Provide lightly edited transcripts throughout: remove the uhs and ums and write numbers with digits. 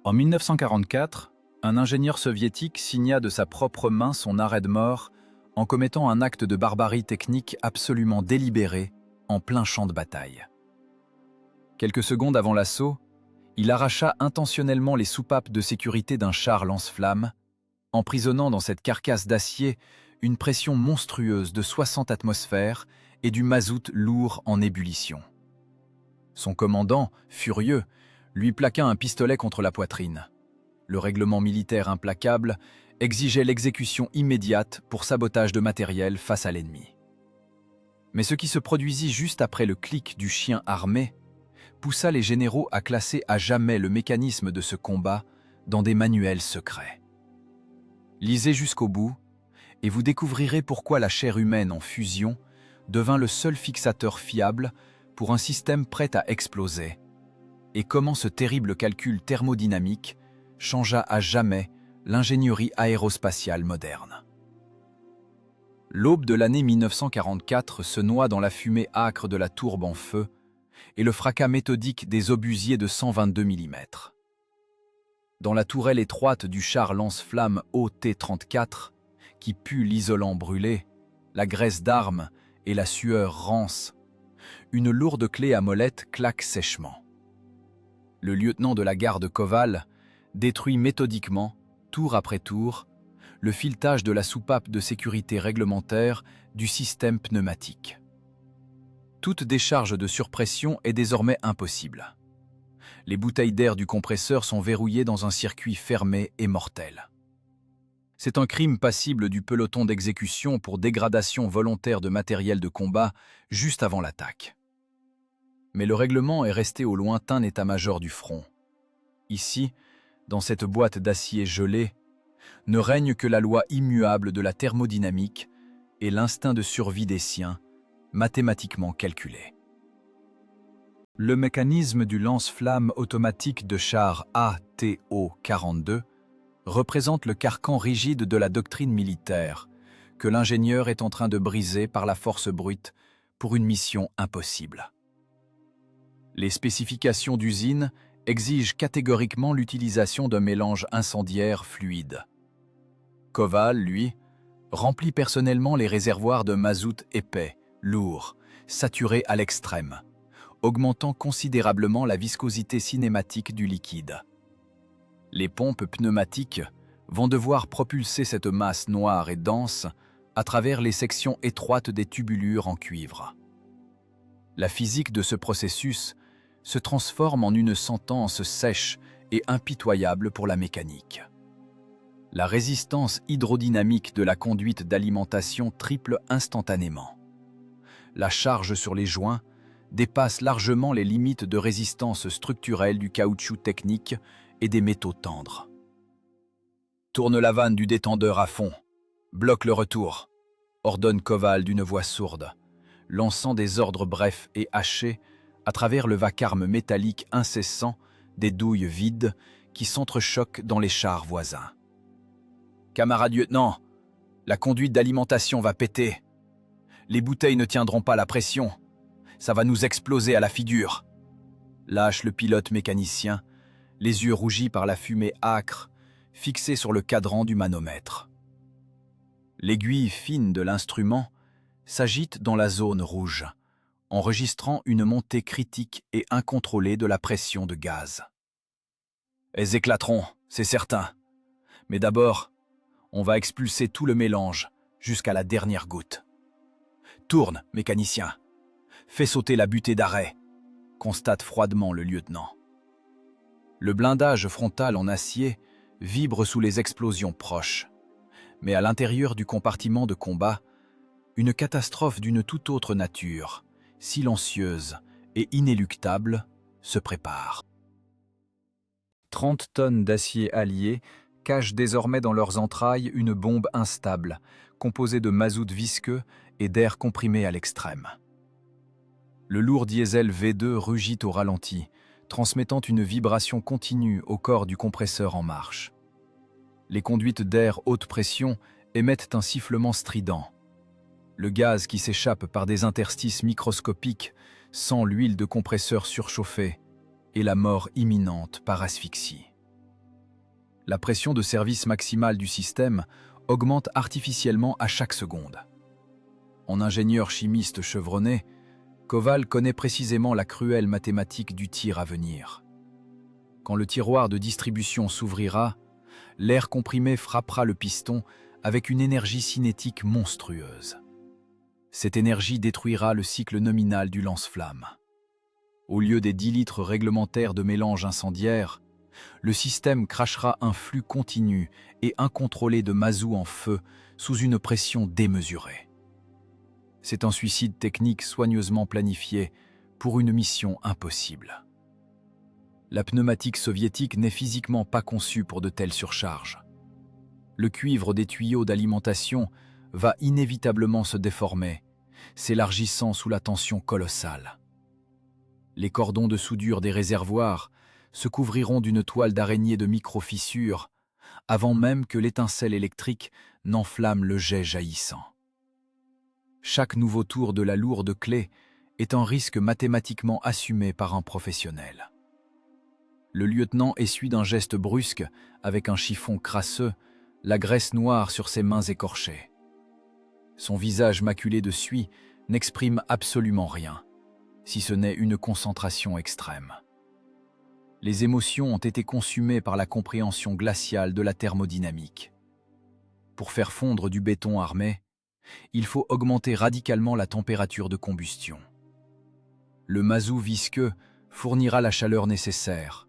En 1944, un ingénieur soviétique signa de sa propre main son arrêt de mort en commettant un acte de barbarie technique absolument délibéré en plein champ de bataille. Quelques secondes avant l'assaut, il arracha intentionnellement les soupapes de sécurité d'un char lance-flammes, emprisonnant dans cette carcasse d'acier une pression monstrueuse de 60 atmosphères et du mazout lourd en ébullition. Son commandant, furieux, lui plaqua un pistolet contre la poitrine. Le règlement militaire implacable exigeait l'exécution immédiate pour sabotage de matériel face à l'ennemi. Mais ce qui se produisit juste après le clic du chien armé poussa les généraux à classer à jamais le mécanisme de ce combat dans des manuels secrets. Lisez jusqu'au bout, et vous découvrirez pourquoi la chair humaine en fusion devint le seul fixateur fiable pour un système prêt à exploser, et comment ce terrible calcul thermodynamique changea à jamais l'ingénierie aérospatiale moderne. L'aube de l'année 1944 se noie dans la fumée âcre de la tourbe en feu et le fracas méthodique des obusiers de 122 mm. Dans la tourelle étroite du char lance-flammes OT-34, qui pue l'isolant brûlé, la graisse d'armes et la sueur rance, une lourde clé à molette claque sèchement. Le lieutenant de la garde Koval détruit méthodiquement, tour après tour, le filetage de la soupape de sécurité réglementaire du système pneumatique. Toute décharge de surpression est désormais impossible. Les bouteilles d'air du compresseur sont verrouillées dans un circuit fermé et mortel. C'est un crime passible du peloton d'exécution pour dégradation volontaire de matériel de combat juste avant l'attaque. Mais le règlement est resté au lointain état-major du front. Ici, dans cette boîte d'acier gelé, ne règne que la loi immuable de la thermodynamique et l'instinct de survie des siens, mathématiquement calculé. Le mécanisme du lance-flamme automatique de char ATO-42 représente le carcan rigide de la doctrine militaire que l'ingénieur est en train de briser par la force brute pour une mission impossible. Les spécifications d'usine exigent catégoriquement l'utilisation d'un mélange incendiaire fluide. Koval, lui, remplit personnellement les réservoirs de mazout épais, lourd, saturé à l'extrême, augmentant considérablement la viscosité cinématique du liquide. Les pompes pneumatiques vont devoir propulser cette masse noire et dense à travers les sections étroites des tubulures en cuivre. La physique de ce processus se transforme en une sentence sèche et impitoyable pour la mécanique. La résistance hydrodynamique de la conduite d'alimentation triple instantanément. La charge sur les joints dépasse largement les limites de résistance structurelle du caoutchouc technique et des métaux tendres. Tourne la vanne du détendeur à fond. Bloque le retour, ordonne Koval d'une voix sourde, lançant des ordres brefs et hachés à travers le vacarme métallique incessant des douilles vides qui s'entrechoquent dans les chars voisins. Camarade lieutenant, la conduite d'alimentation va péter. Les bouteilles ne tiendront pas la pression. Ça va nous exploser à la figure. Lâche le pilote mécanicien, les yeux rougis par la fumée âcre, fixés sur le cadran du manomètre. L'aiguille fine de l'instrument s'agite dans la zone rouge, enregistrant une montée critique et incontrôlée de la pression de gaz. Elles éclateront, c'est certain. Mais d'abord, on va expulser tout le mélange jusqu'à la dernière goutte. Tourne, mécanicien. Fais sauter la butée d'arrêt, constate froidement le lieutenant. Le blindage frontal en acier vibre sous les explosions proches, mais à l'intérieur du compartiment de combat, une catastrophe d'une toute autre nature, silencieuse et inéluctable, se prépare. 30 tonnes d'acier allié cachent désormais dans leurs entrailles une bombe instable, composée de mazout visqueux et d'air comprimé à l'extrême. Le lourd diesel V2 rugit au ralenti, transmettant une vibration continue au corps du compresseur en marche. Les conduites d'air haute pression émettent un sifflement strident. Le gaz qui s'échappe par des interstices microscopiques sent l'huile de compresseur surchauffée et la mort imminente par asphyxie. La pression de service maximale du système augmente artificiellement à chaque seconde. En ingénieur chimiste chevronné, Kowal connaît précisément la cruelle mathématique du tir à venir. Quand le tiroir de distribution s'ouvrira, l'air comprimé frappera le piston avec une énergie cinétique monstrueuse. Cette énergie détruira le cycle nominal du lance-flamme. Au lieu des 10 litres réglementaires de mélange incendiaire, le système crachera un flux continu et incontrôlé de mazout en feu sous une pression démesurée. C'est un suicide technique soigneusement planifié pour une mission impossible. La pneumatique soviétique n'est physiquement pas conçue pour de telles surcharges. Le cuivre des tuyaux d'alimentation va inévitablement se déformer, s'élargissant sous la tension colossale. Les cordons de soudure des réservoirs se couvriront d'une toile d'araignée de micro-fissures avant même que l'étincelle électrique n'enflamme le jet jaillissant. Chaque nouveau tour de la lourde clé est un risque mathématiquement assumé par un professionnel. Le lieutenant essuie d'un geste brusque, avec un chiffon crasseux, la graisse noire sur ses mains écorchées. Son visage maculé de suie n'exprime absolument rien, si ce n'est une concentration extrême. Les émotions ont été consumées par la compréhension glaciale de la thermodynamique. Pour faire fondre du béton armé, il faut augmenter radicalement la température de combustion. Le mazout visqueux fournira la chaleur nécessaire,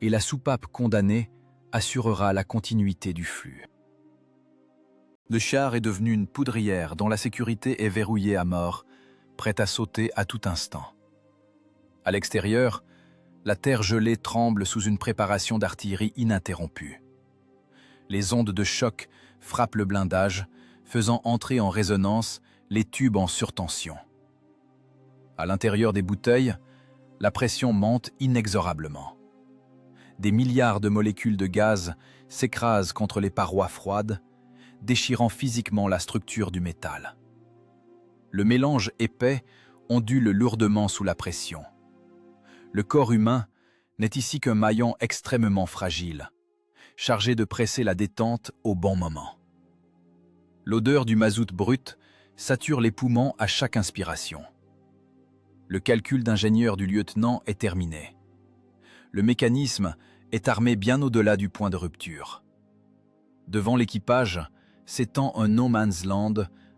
et la soupape condamnée assurera la continuité du flux. Le char est devenu une poudrière dont la sécurité est verrouillée à mort, prête à sauter à tout instant. À l'extérieur, la terre gelée tremble sous une préparation d'artillerie ininterrompue. Les ondes de choc frappent le blindage, faisant entrer en résonance les tubes en surtension. À l'intérieur des bouteilles, la pression monte inexorablement. Des milliards de molécules de gaz s'écrasent contre les parois froides, déchirant physiquement la structure du métal. Le mélange épais ondule lourdement sous la pression. Le corps humain n'est ici qu'un maillon extrêmement fragile, chargé de presser la détente au bon moment. L'odeur du mazout brut sature les poumons à chaque inspiration. Le calcul d'ingénieur du lieutenant est terminé. Le mécanisme est armé bien au-delà du point de rupture. Devant l'équipage s'étend un no man's land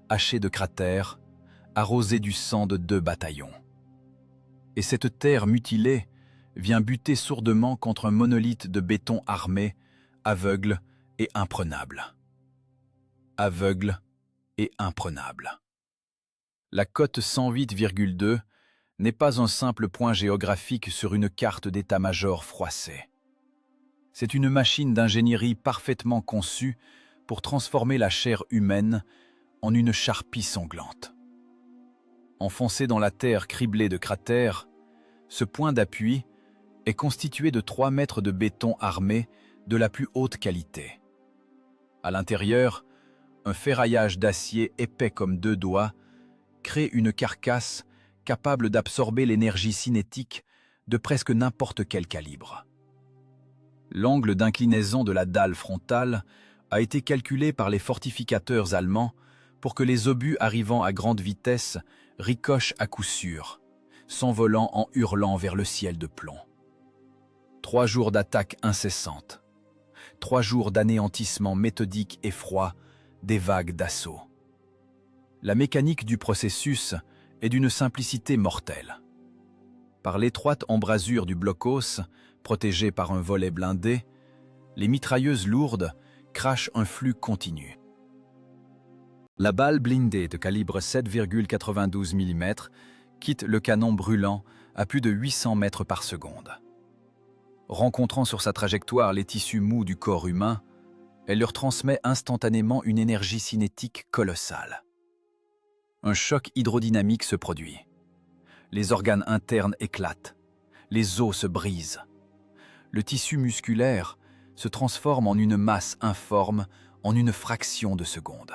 haché de cratères, arrosé du sang de 2 bataillons. Et cette terre mutilée vient buter sourdement contre un monolithe de béton armé, aveugle et imprenable. Aveugle et imprenable. La cote 108,2 n'est pas un simple point géographique sur une carte d'état-major froissée. C'est une machine d'ingénierie parfaitement conçue pour transformer la chair humaine en une charpie sanglante. Enfoncé dans la terre criblée de cratères, ce point d'appui est constitué de 3 mètres de béton armé de la plus haute qualité. À l'intérieur, un ferraillage d'acier épais comme 2 doigts crée une carcasse capable d'absorber l'énergie cinétique de presque n'importe quel calibre. L'angle d'inclinaison de la dalle frontale a été calculé par les fortificateurs allemands pour que les obus arrivant à grande vitesse ricochent à coup sûr, s'envolant en hurlant vers le ciel de plomb. 3 jours d'attaque incessante, 3 jours d'anéantissement méthodique et froid des vagues d'assaut. La mécanique du processus est d'une simplicité mortelle. Par l'étroite embrasure du blocos, protégé par un volet blindé, les mitrailleuses lourdes crachent un flux continu. La balle blindée de calibre 7,92 mm quitte le canon brûlant à plus de 800 mètres par seconde. Rencontrant sur sa trajectoire les tissus mous du corps humain, elle leur transmet instantanément une énergie cinétique colossale. Un choc hydrodynamique se produit. Les organes internes éclatent, les os se brisent. Le tissu musculaire se transforme en une masse informe en une fraction de seconde.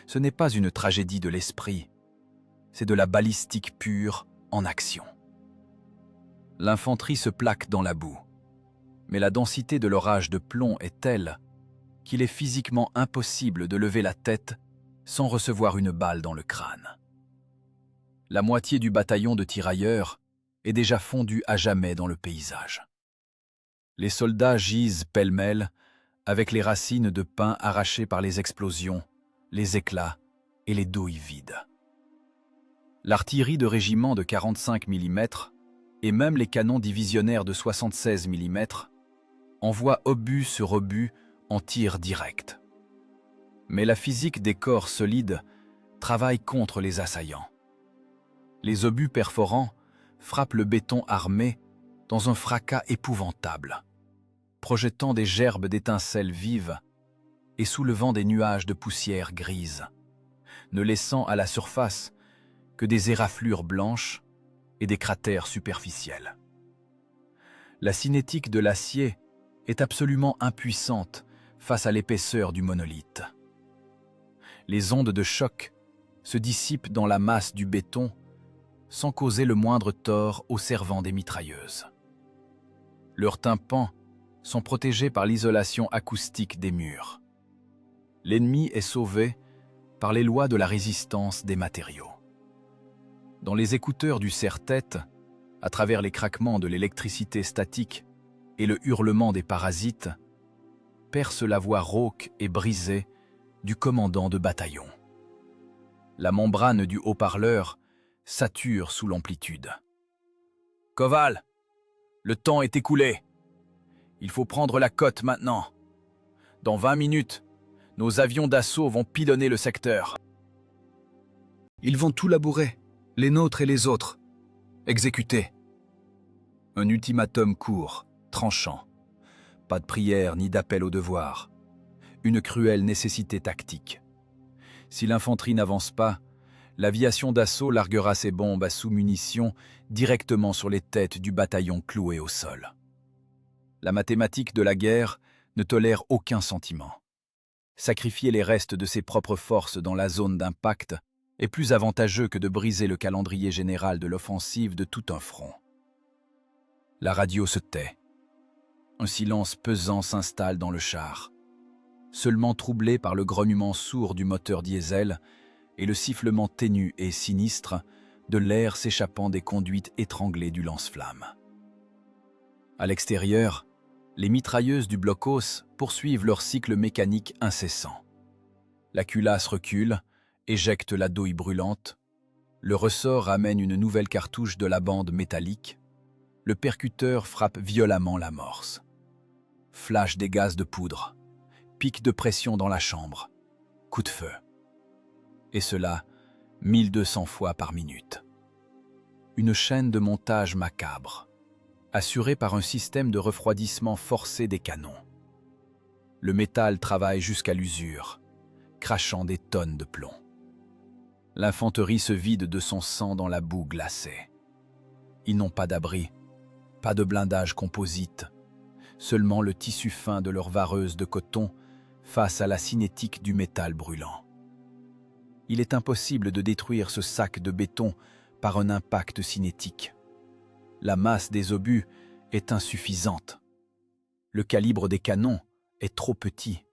Ce n'est pas une tragédie de l'esprit, c'est de la balistique pure en action. L'infanterie se plaque dans la boue. Mais la densité de l'orage de plomb est telle qu'il est physiquement impossible de lever la tête sans recevoir une balle dans le crâne. La moitié du bataillon de tirailleurs est déjà fondue à jamais dans le paysage. Les soldats gisent pêle-mêle avec les racines de pin arrachées par les explosions, les éclats et les douilles vides. L'artillerie de régiment de 45 mm et même les canons divisionnaires de 76 mm envoient obus sur obus en tir direct. Mais la physique des corps solides travaille contre les assaillants. Les obus perforants frappent le béton armé dans un fracas épouvantable, projetant des gerbes d'étincelles vives et soulevant des nuages de poussière grise, ne laissant à la surface que des éraflures blanches et des cratères superficiels. La cinétique de l'acier est absolument impuissante face à l'épaisseur du monolithe. Les ondes de choc se dissipent dans la masse du béton sans causer le moindre tort aux servants des mitrailleuses. Leurs tympans sont protégés par l'isolation acoustique des murs. L'ennemi est sauvé par les lois de la résistance des matériaux. Dans les écouteurs du serre-tête, à travers les craquements de l'électricité statique et le hurlement des parasites, perce la voix rauque et brisée du commandant de bataillon. La membrane du haut-parleur sature sous l'amplitude. « Koval, le temps est écoulé. Il faut prendre la côte maintenant. Dans 20 minutes, nos avions d'assaut vont pilonner le secteur. Ils vont tout labourer, les nôtres et les autres. Exécuter. » Un ultimatum court, tranchant. Pas de prière ni d'appel au devoir. Une cruelle nécessité tactique. Si l'infanterie n'avance pas, l'aviation d'assaut larguera ses bombes à sous-munitions directement sur les têtes du bataillon cloué au sol. La mathématique de la guerre ne tolère aucun sentiment. Sacrifier les restes de ses propres forces dans la zone d'impact est plus avantageux que de briser le calendrier général de l'offensive de tout un front. La radio se tait. Un silence pesant s'installe dans le char, seulement troublé par le grognement sourd du moteur diesel et le sifflement ténu et sinistre de l'air s'échappant des conduites étranglées du lance-flammes. À l'extérieur, les mitrailleuses du blocos poursuivent leur cycle mécanique incessant. La culasse recule, éjecte la douille brûlante, le ressort ramène une nouvelle cartouche de la bande métallique, le percuteur frappe violemment l'amorce. Flash des gaz de poudre, pic de pression dans la chambre, coup de feu. Et cela 1200 fois par minute. Une chaîne de montage macabre, assurée par un système de refroidissement forcé des canons. Le métal travaille jusqu'à l'usure, crachant des tonnes de plomb. L'infanterie se vide de son sang dans la boue glacée. Ils n'ont pas d'abri, pas de blindage composite, seulement le tissu fin de leur vareuse de coton face à la cinétique du métal brûlant. Il est impossible de détruire ce sac de béton par un impact cinétique. La masse des obus est insuffisante. Le calibre des canons est trop petit.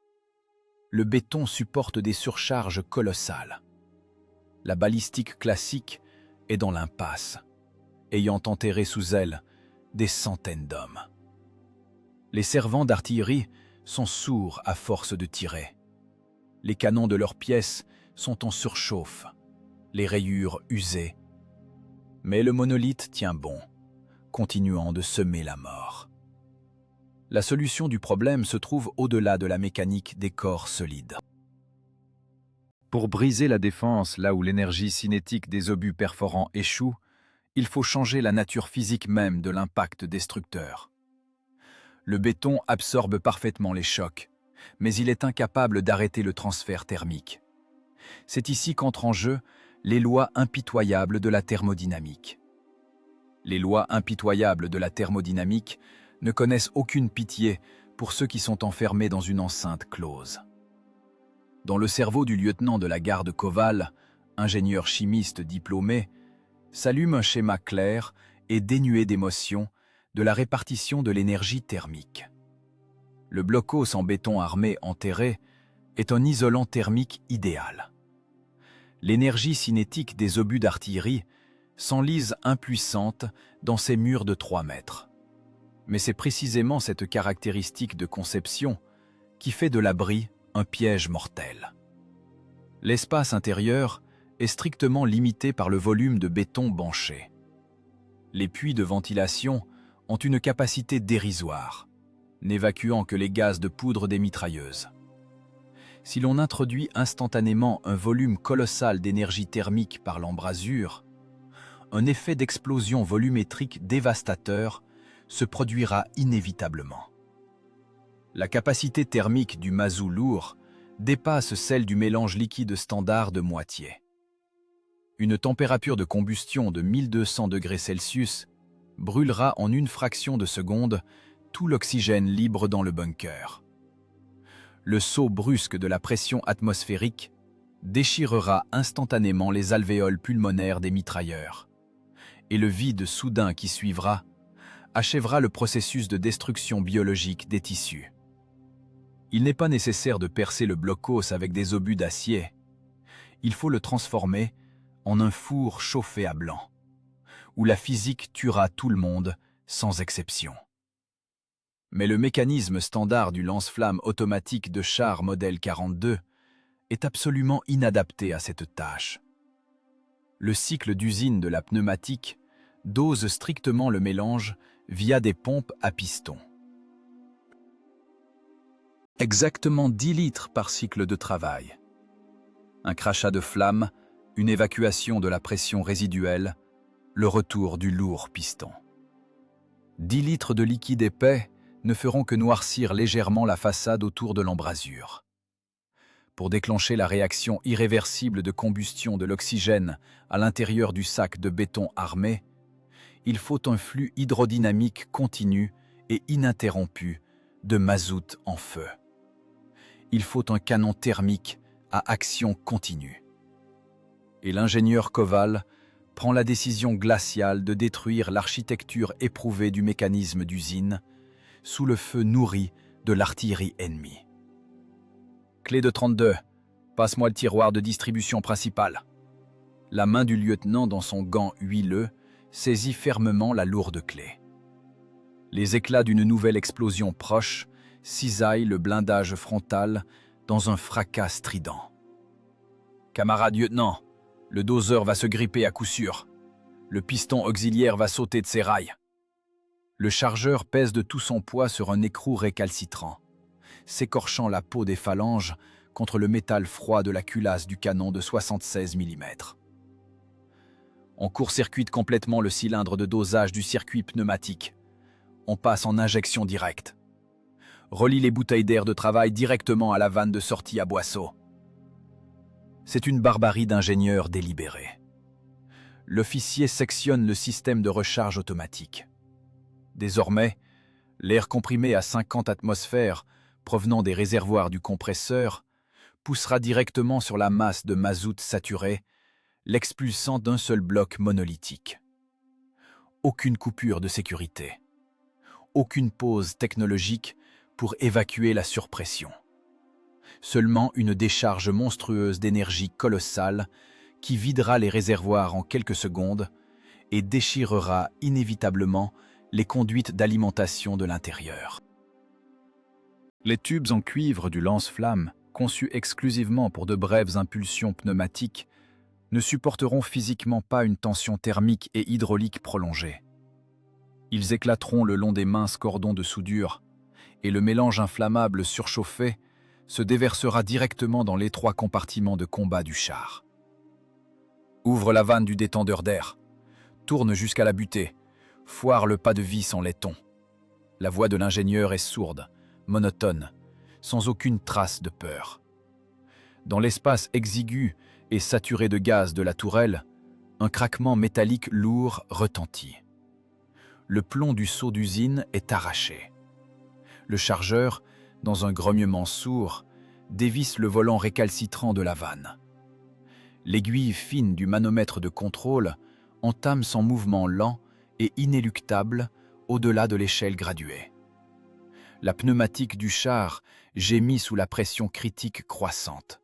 Le béton supporte des surcharges colossales. La balistique classique est dans l'impasse, ayant enterré sous elle des centaines d'hommes. Les servants d'artillerie sont sourds à force de tirer. Les canons de leurs pièces sont en surchauffe, les rayures usées. Mais le monolithe tient bon, continuant de semer la mort. La solution du problème se trouve au-delà de la mécanique des corps solides. Pour briser la défense là où l'énergie cinétique des obus perforants échoue, il faut changer la nature physique même de l'impact destructeur. Le béton absorbe parfaitement les chocs, mais il est incapable d'arrêter le transfert thermique. C'est ici qu'entrent en jeu les lois impitoyables de la thermodynamique. Les lois impitoyables de la thermodynamique ne connaissent aucune pitié pour ceux qui sont enfermés dans une enceinte close. Dans le cerveau du lieutenant de la garde Koval, ingénieur chimiste diplômé, s'allume un schéma clair et dénué d'émotion de la répartition de l'énergie thermique. Le blocos en béton armé enterré est un isolant thermique idéal. L'énergie cinétique des obus d'artillerie s'enlise impuissante dans ces murs de 3 mètres. Mais c'est précisément cette caractéristique de conception qui fait de l'abri un piège mortel. L'espace intérieur est strictement limité par le volume de béton banché. Les puits de ventilation ont une capacité dérisoire, n'évacuant que les gaz de poudre des mitrailleuses. Si l'on introduit instantanément un volume colossal d'énergie thermique par l'embrasure, un effet d'explosion volumétrique dévastateur se produira inévitablement. La capacité thermique du mazout lourd dépasse celle du mélange liquide standard de moitié. Une température de combustion de 1200 degrés Celsius brûlera en une fraction de seconde tout l'oxygène libre dans le bunker. Le saut brusque de la pression atmosphérique déchirera instantanément les alvéoles pulmonaires des mitrailleurs, et le vide soudain qui suivra achèvera le processus de destruction biologique des tissus. Il n'est pas nécessaire de percer le blocos avec des obus d'acier. Il faut le transformer en un four chauffé à blanc, où la physique tuera tout le monde, sans exception. Mais le mécanisme standard du lance-flamme automatique de char modèle 42 est absolument inadapté à cette tâche. Le cycle d'usine de la pneumatique dose strictement le mélange via des pompes à piston. Exactement 10 litres par cycle de travail. Un crachat de flamme, une évacuation de la pression résiduelle, le retour du lourd piston. 10 litres de liquide épais ne feront que noircir légèrement la façade autour de l'embrasure. Pour déclencher la réaction irréversible de combustion de l'oxygène à l'intérieur du sac de béton armé, il faut un flux hydrodynamique continu et ininterrompu de mazout en feu. Il faut un canon thermique à action continue. Et l'ingénieur Koval prend la décision glaciale de détruire l'architecture éprouvée du mécanisme d'usine sous le feu nourri de l'artillerie ennemie. Clé de 32, passe-moi le tiroir de distribution principal. La main du lieutenant dans son gant huileux saisit fermement la lourde clé. Les éclats d'une nouvelle explosion proche cisaillent le blindage frontal dans un fracas strident. Camarade lieutenant, le doseur va se gripper à coup sûr. Le piston auxiliaire va sauter de ses rails. Le chargeur pèse de tout son poids sur un écrou récalcitrant, s'écorchant la peau des phalanges contre le métal froid de la culasse du canon de 76 mm. On court-circuite complètement le cylindre de dosage du circuit pneumatique. On passe en injection directe. Relie les bouteilles d'air de travail directement à la vanne de sortie à boisseau. C'est une barbarie d'ingénieur délibérée. L'officier sectionne le système de recharge automatique. Désormais, l'air comprimé à 50 atmosphères provenant des réservoirs du compresseur poussera directement sur la masse de mazout saturé, l'expulsant d'un seul bloc monolithique. Aucune coupure de sécurité. Aucune pause technologique pour évacuer la surpression. Seulement une décharge monstrueuse d'énergie colossale qui videra les réservoirs en quelques secondes et déchirera inévitablement les conduites d'alimentation de l'intérieur. Les tubes en cuivre du lance-flamme, conçus exclusivement pour de brèves impulsions pneumatiques, ne supporteront physiquement pas une tension thermique et hydraulique prolongée. Ils éclateront le long des minces cordons de soudure, et le mélange inflammable surchauffé se déversera directement dans l'étroit compartiment de combat du char. Ouvre la vanne du détendeur d'air, tourne jusqu'à la butée, foire le pas de vis en laiton. La voix de l'ingénieur est sourde, monotone, sans aucune trace de peur. Dans l'espace exigu et saturé de gaz de la tourelle, un craquement métallique lourd retentit. Le plomb du seau d'usine est arraché. Le chargeur, dans un grognement sourd, dévisse le volant récalcitrant de la vanne. L'aiguille fine du manomètre de contrôle entame son mouvement lent et inéluctable au-delà de l'échelle graduée. La pneumatique du char gémit sous la pression critique croissante.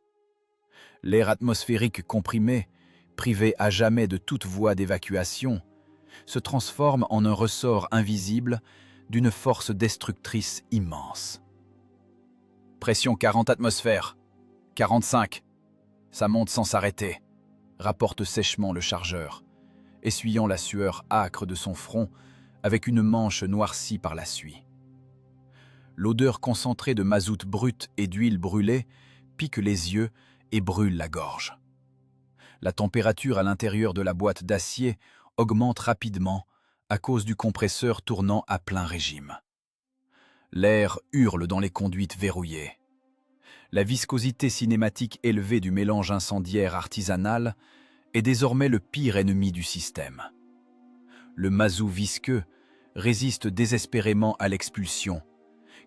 L'air atmosphérique comprimé, privé à jamais de toute voie d'évacuation, se transforme en un ressort invisible d'une force destructrice immense. Pression 40 atmosphères, 45. Ça monte sans s'arrêter, rapporte sèchement le chargeur, essuyant la sueur âcre de son front avec une manche noircie par la suie. L'odeur concentrée de mazout brut et d'huile brûlée pique les yeux et brûle la gorge. La température à l'intérieur de la boîte d'acier augmente rapidement à cause du compresseur tournant à plein régime. L'air hurle dans les conduites verrouillées. La viscosité cinématique élevée du mélange incendiaire artisanal est désormais le pire ennemi du système. Le mazout visqueux résiste désespérément à l'expulsion,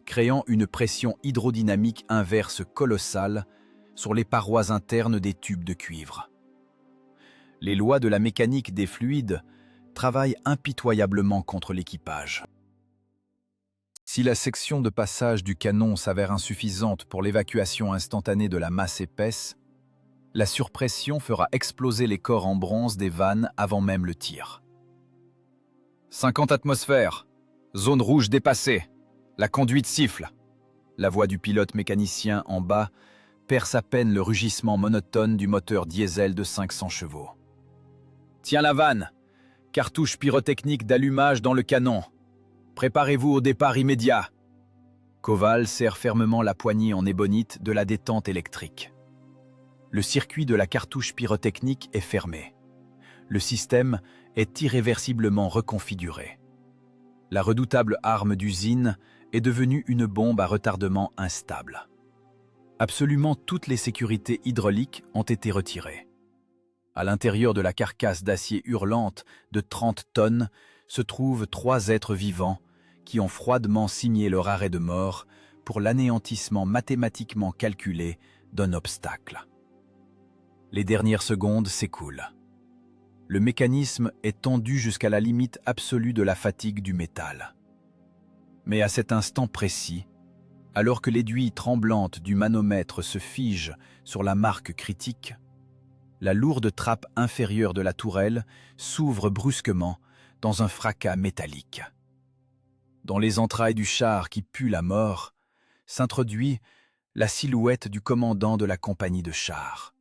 créant une pression hydrodynamique inverse colossale sur les parois internes des tubes de cuivre. Les lois de la mécanique des fluides travaillent impitoyablement contre l'équipage. Si la section de passage du canon s'avère insuffisante pour l'évacuation instantanée de la masse épaisse, la surpression fera exploser les corps en bronze des vannes avant même le tir. 50 atmosphères, zone rouge dépassée, la conduite siffle. La voix du pilote mécanicien en bas perce à peine le rugissement monotone du moteur diesel de 500 chevaux. Tiens la vanne, cartouche pyrotechnique d'allumage dans le canon. Préparez-vous au départ immédiat. Koval serre fermement la poignée en ébonite de la détente électrique. Le circuit de la cartouche pyrotechnique est fermé. Le système est irréversiblement reconfiguré. La redoutable arme d'usine est devenue une bombe à retardement instable. Absolument toutes les sécurités hydrauliques ont été retirées. À l'intérieur de la carcasse d'acier hurlante de 30 tonnes se trouvent 3 êtres vivants qui ont froidement signé leur arrêt de mort pour l'anéantissement mathématiquement calculé d'un obstacle. Les dernières secondes s'écoulent. Le mécanisme est tendu jusqu'à la limite absolue de la fatigue du métal. Mais à cet instant précis, alors que l'aiguille tremblante du manomètre se fige sur la marque critique, la lourde trappe inférieure de la tourelle s'ouvre brusquement dans un fracas métallique. Dans les entrailles du char qui pue la mort, s'introduit la silhouette du commandant de la compagnie de chars,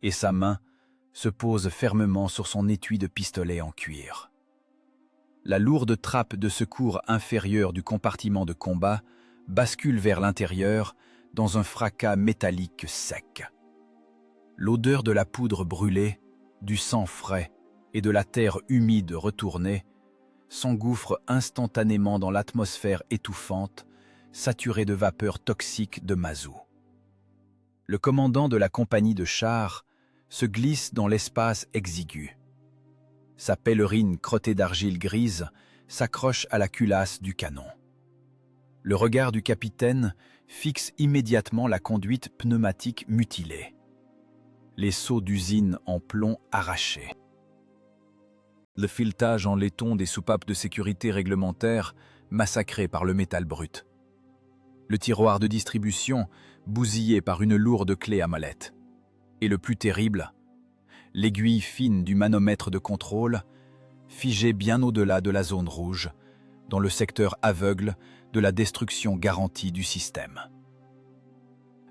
et sa main se pose fermement sur son étui de pistolet en cuir. La lourde trappe de secours inférieure du compartiment de combat bascule vers l'intérieur dans un fracas métallique sec. L'odeur de la poudre brûlée, du sang frais et de la terre humide retournée s'engouffre instantanément dans l'atmosphère étouffante, saturée de vapeurs toxiques de mazout. Le commandant de la compagnie de chars se glisse dans l'espace exigu. Sa pèlerine crottée d'argile grise s'accroche à la culasse du canon. Le regard du capitaine fixe immédiatement la conduite pneumatique mutilée. Les seaux d'usine en plomb arrachés. Le filetage en laiton des soupapes de sécurité réglementaires massacré par le métal brut. Le tiroir de distribution bousillé par une lourde clé à molette. Et le plus terrible, l'aiguille fine du manomètre de contrôle, figée bien au-delà de la zone rouge, dans le secteur aveugle de la destruction garantie du système.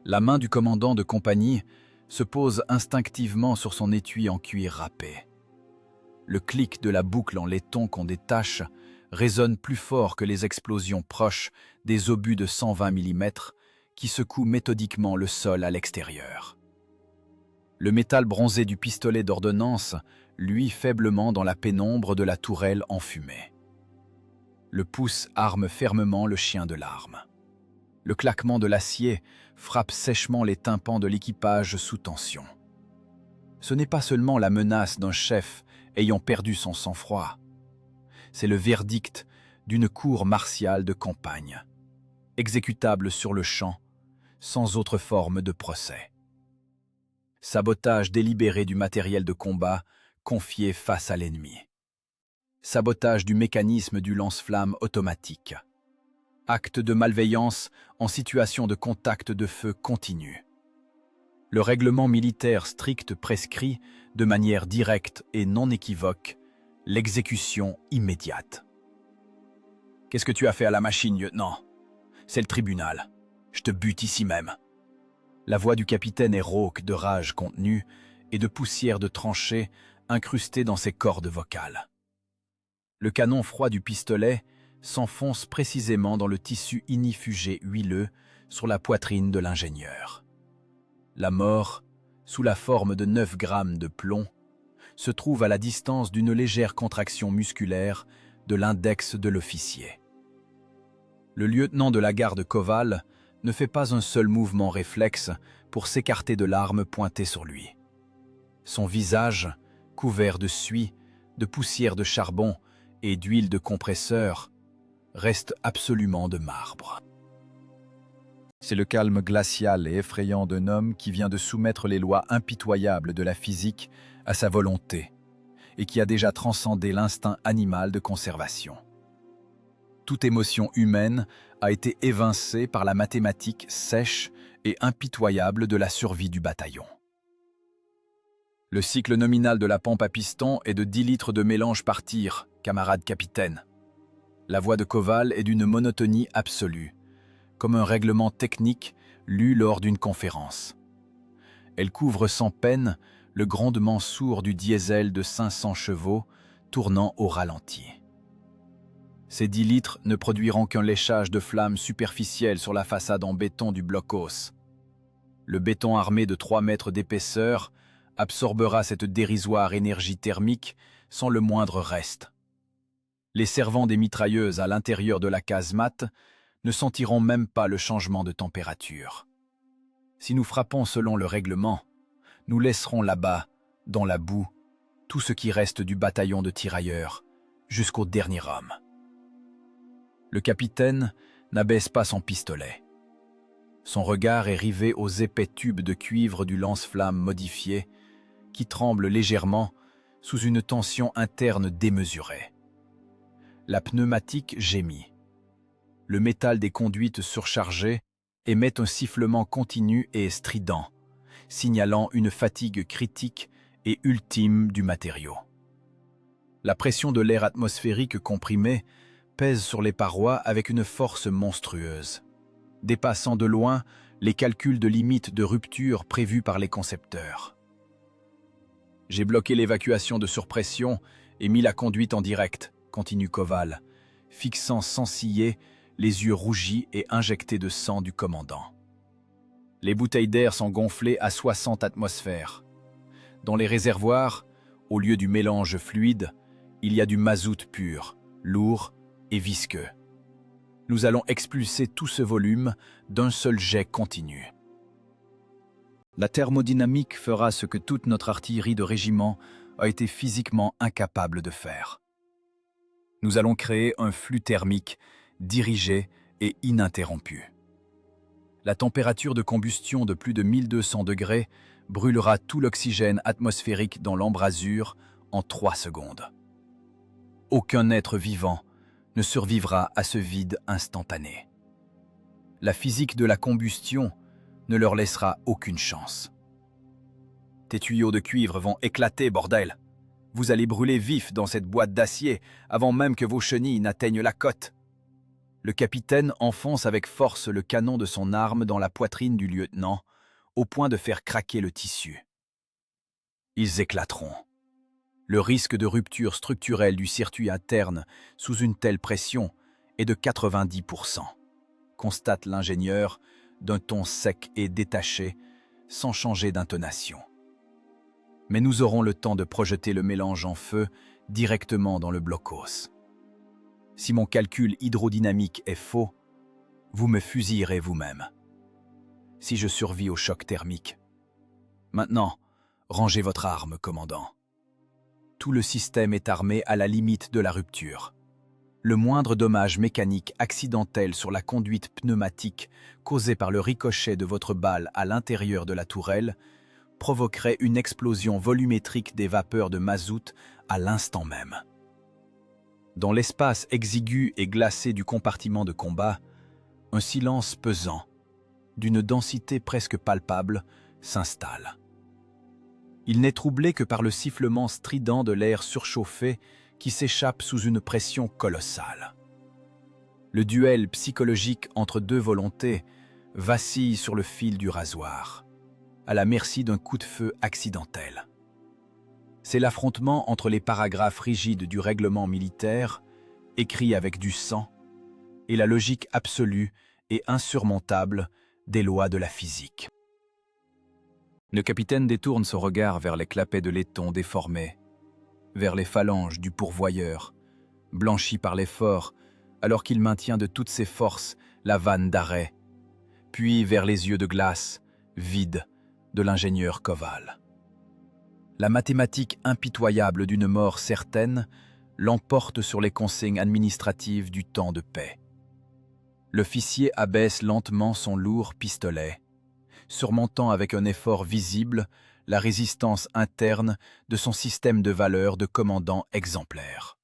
La main du commandant de compagnie se pose instinctivement sur son étui en cuir râpé. Le clic de la boucle en laiton qu'on détache résonne plus fort que les explosions proches des obus de 120 mm qui secouent méthodiquement le sol à l'extérieur. Le métal bronzé du pistolet d'ordonnance luit faiblement dans la pénombre de la tourelle enfumée. Le pouce arme fermement le chien de l'arme. Le claquement de l'acier frappe sèchement les tympans de l'équipage sous tension. Ce n'est pas seulement la menace d'un chef ayant perdu son sang-froid. C'est le verdict d'une cour martiale de campagne, exécutable sur le champ, sans autre forme de procès. Sabotage délibéré du matériel de combat confié face à l'ennemi. Sabotage du mécanisme du lance-flamme automatique. Acte de malveillance en situation de contact de feu continu. Le règlement militaire strict prescrit, de manière directe et non équivoque, l'exécution immédiate. « Qu'est-ce que tu as fait à la machine, lieutenant ? C'est le tribunal. Je te bute ici même. » La voix du capitaine est rauque de rage contenue et de poussière de tranchée incrustée dans ses cordes vocales. Le canon froid du pistolet s'enfonce précisément dans le tissu ignifugé huileux sur la poitrine de l'ingénieur. La mort, sous la forme de 9 grammes de plomb, se trouve à la distance d'une légère contraction musculaire de l'index de l'officier. Le lieutenant de la garde Koval ne fait pas un seul mouvement réflexe pour s'écarter de l'arme pointée sur lui. Son visage, couvert de suie, de poussière de charbon et d'huile de compresseur, reste absolument de marbre. C'est le calme glacial et effrayant d'un homme qui vient de soumettre les lois impitoyables de la physique à sa volonté et qui a déjà transcendé l'instinct animal de conservation. Toute émotion humaine a été évincée par la mathématique sèche et impitoyable de la survie du bataillon. Le cycle nominal de la pompe à piston est de 10 litres de mélange par tir, camarade capitaine. La voix de Koval est d'une monotonie absolue, comme un règlement technique lu lors d'une conférence. Elle couvre sans peine le grondement sourd du diesel de 500 chevaux tournant au ralenti. Ces 10 litres ne produiront qu'un léchage de flammes superficielles sur la façade en béton du blockhaus. Le béton armé de 3 mètres d'épaisseur absorbera cette dérisoire énergie thermique sans le moindre reste. Les servants des mitrailleuses à l'intérieur de la casemate ne sentiront même pas le changement de température. Si nous frappons selon le règlement, nous laisserons là-bas, dans la boue, tout ce qui reste du bataillon de tirailleurs, jusqu'au dernier homme. Le capitaine n'abaisse pas son pistolet. Son regard est rivé aux épais tubes de cuivre du lance-flamme modifié, qui tremblent légèrement sous une tension interne démesurée. La pneumatique gémit. Le métal des conduites surchargées émet un sifflement continu et strident, signalant une fatigue critique et ultime du matériau. La pression de l'air atmosphérique comprimé pèse sur les parois avec une force monstrueuse, dépassant de loin les calculs de limite de rupture prévus par les concepteurs. J'ai bloqué l'évacuation de surpression et mis la conduite en direct, continue Koval, fixant sans ciller les yeux rougis et injectés de sang du commandant. Les bouteilles d'air sont gonflées à 60 atmosphères. Dans les réservoirs, au lieu du mélange fluide, il y a du mazout pur, lourd et visqueux. Nous allons expulser tout ce volume d'un seul jet continu. La thermodynamique fera ce que toute notre artillerie de régiment a été physiquement incapable de faire. Nous allons créer un flux thermique dirigé et ininterrompu. La température de combustion de plus de 1200 degrés brûlera tout l'oxygène atmosphérique dans l'embrasure en 3 secondes. Aucun être vivant ne survivra à ce vide instantané. La physique de la combustion ne leur laissera aucune chance. Tes tuyaux de cuivre vont éclater, bordel! Vous allez brûler vif dans cette boîte d'acier avant même que vos chenilles n'atteignent la côte. Le capitaine enfonce avec force le canon de son arme dans la poitrine du lieutenant, au point de faire craquer le tissu. Ils éclateront. Le risque de rupture structurelle du circuit interne sous une telle pression est de 90%, constate l'ingénieur d'un ton sec et détaché, sans changer d'intonation. Mais nous aurons le temps de projeter le mélange en feu directement dans le blockhaus. Si mon calcul hydrodynamique est faux, vous me fusillerez vous-même. Si je survis au choc thermique. Maintenant, rangez votre arme, commandant. Tout le système est armé à la limite de la rupture. Le moindre dommage mécanique accidentel sur la conduite pneumatique causé par le ricochet de votre balle à l'intérieur de la tourelle provoquerait une explosion volumétrique des vapeurs de mazout à l'instant même. Dans l'espace exigu et glacé du compartiment de combat, un silence pesant, d'une densité presque palpable, s'installe. Il n'est troublé que par le sifflement strident de l'air surchauffé qui s'échappe sous une pression colossale. Le duel psychologique entre deux volontés vacille sur le fil du rasoir, à la merci d'un coup de feu accidentel. C'est l'affrontement entre les paragraphes rigides du règlement militaire, écrits avec du sang, et la logique absolue et insurmontable des lois de la physique. Le capitaine détourne son regard vers les clapets de laiton déformés, vers les phalanges du pourvoyeur, blanchies par l'effort, alors qu'il maintient de toutes ses forces la vanne d'arrêt, puis vers les yeux de glace, vides, de l'ingénieur Koval. La mathématique impitoyable d'une mort certaine l'emporte sur les consignes administratives du temps de paix. L'officier abaisse lentement son lourd pistolet, surmontant avec un effort visible la résistance interne de son système de valeurs de commandant exemplaire.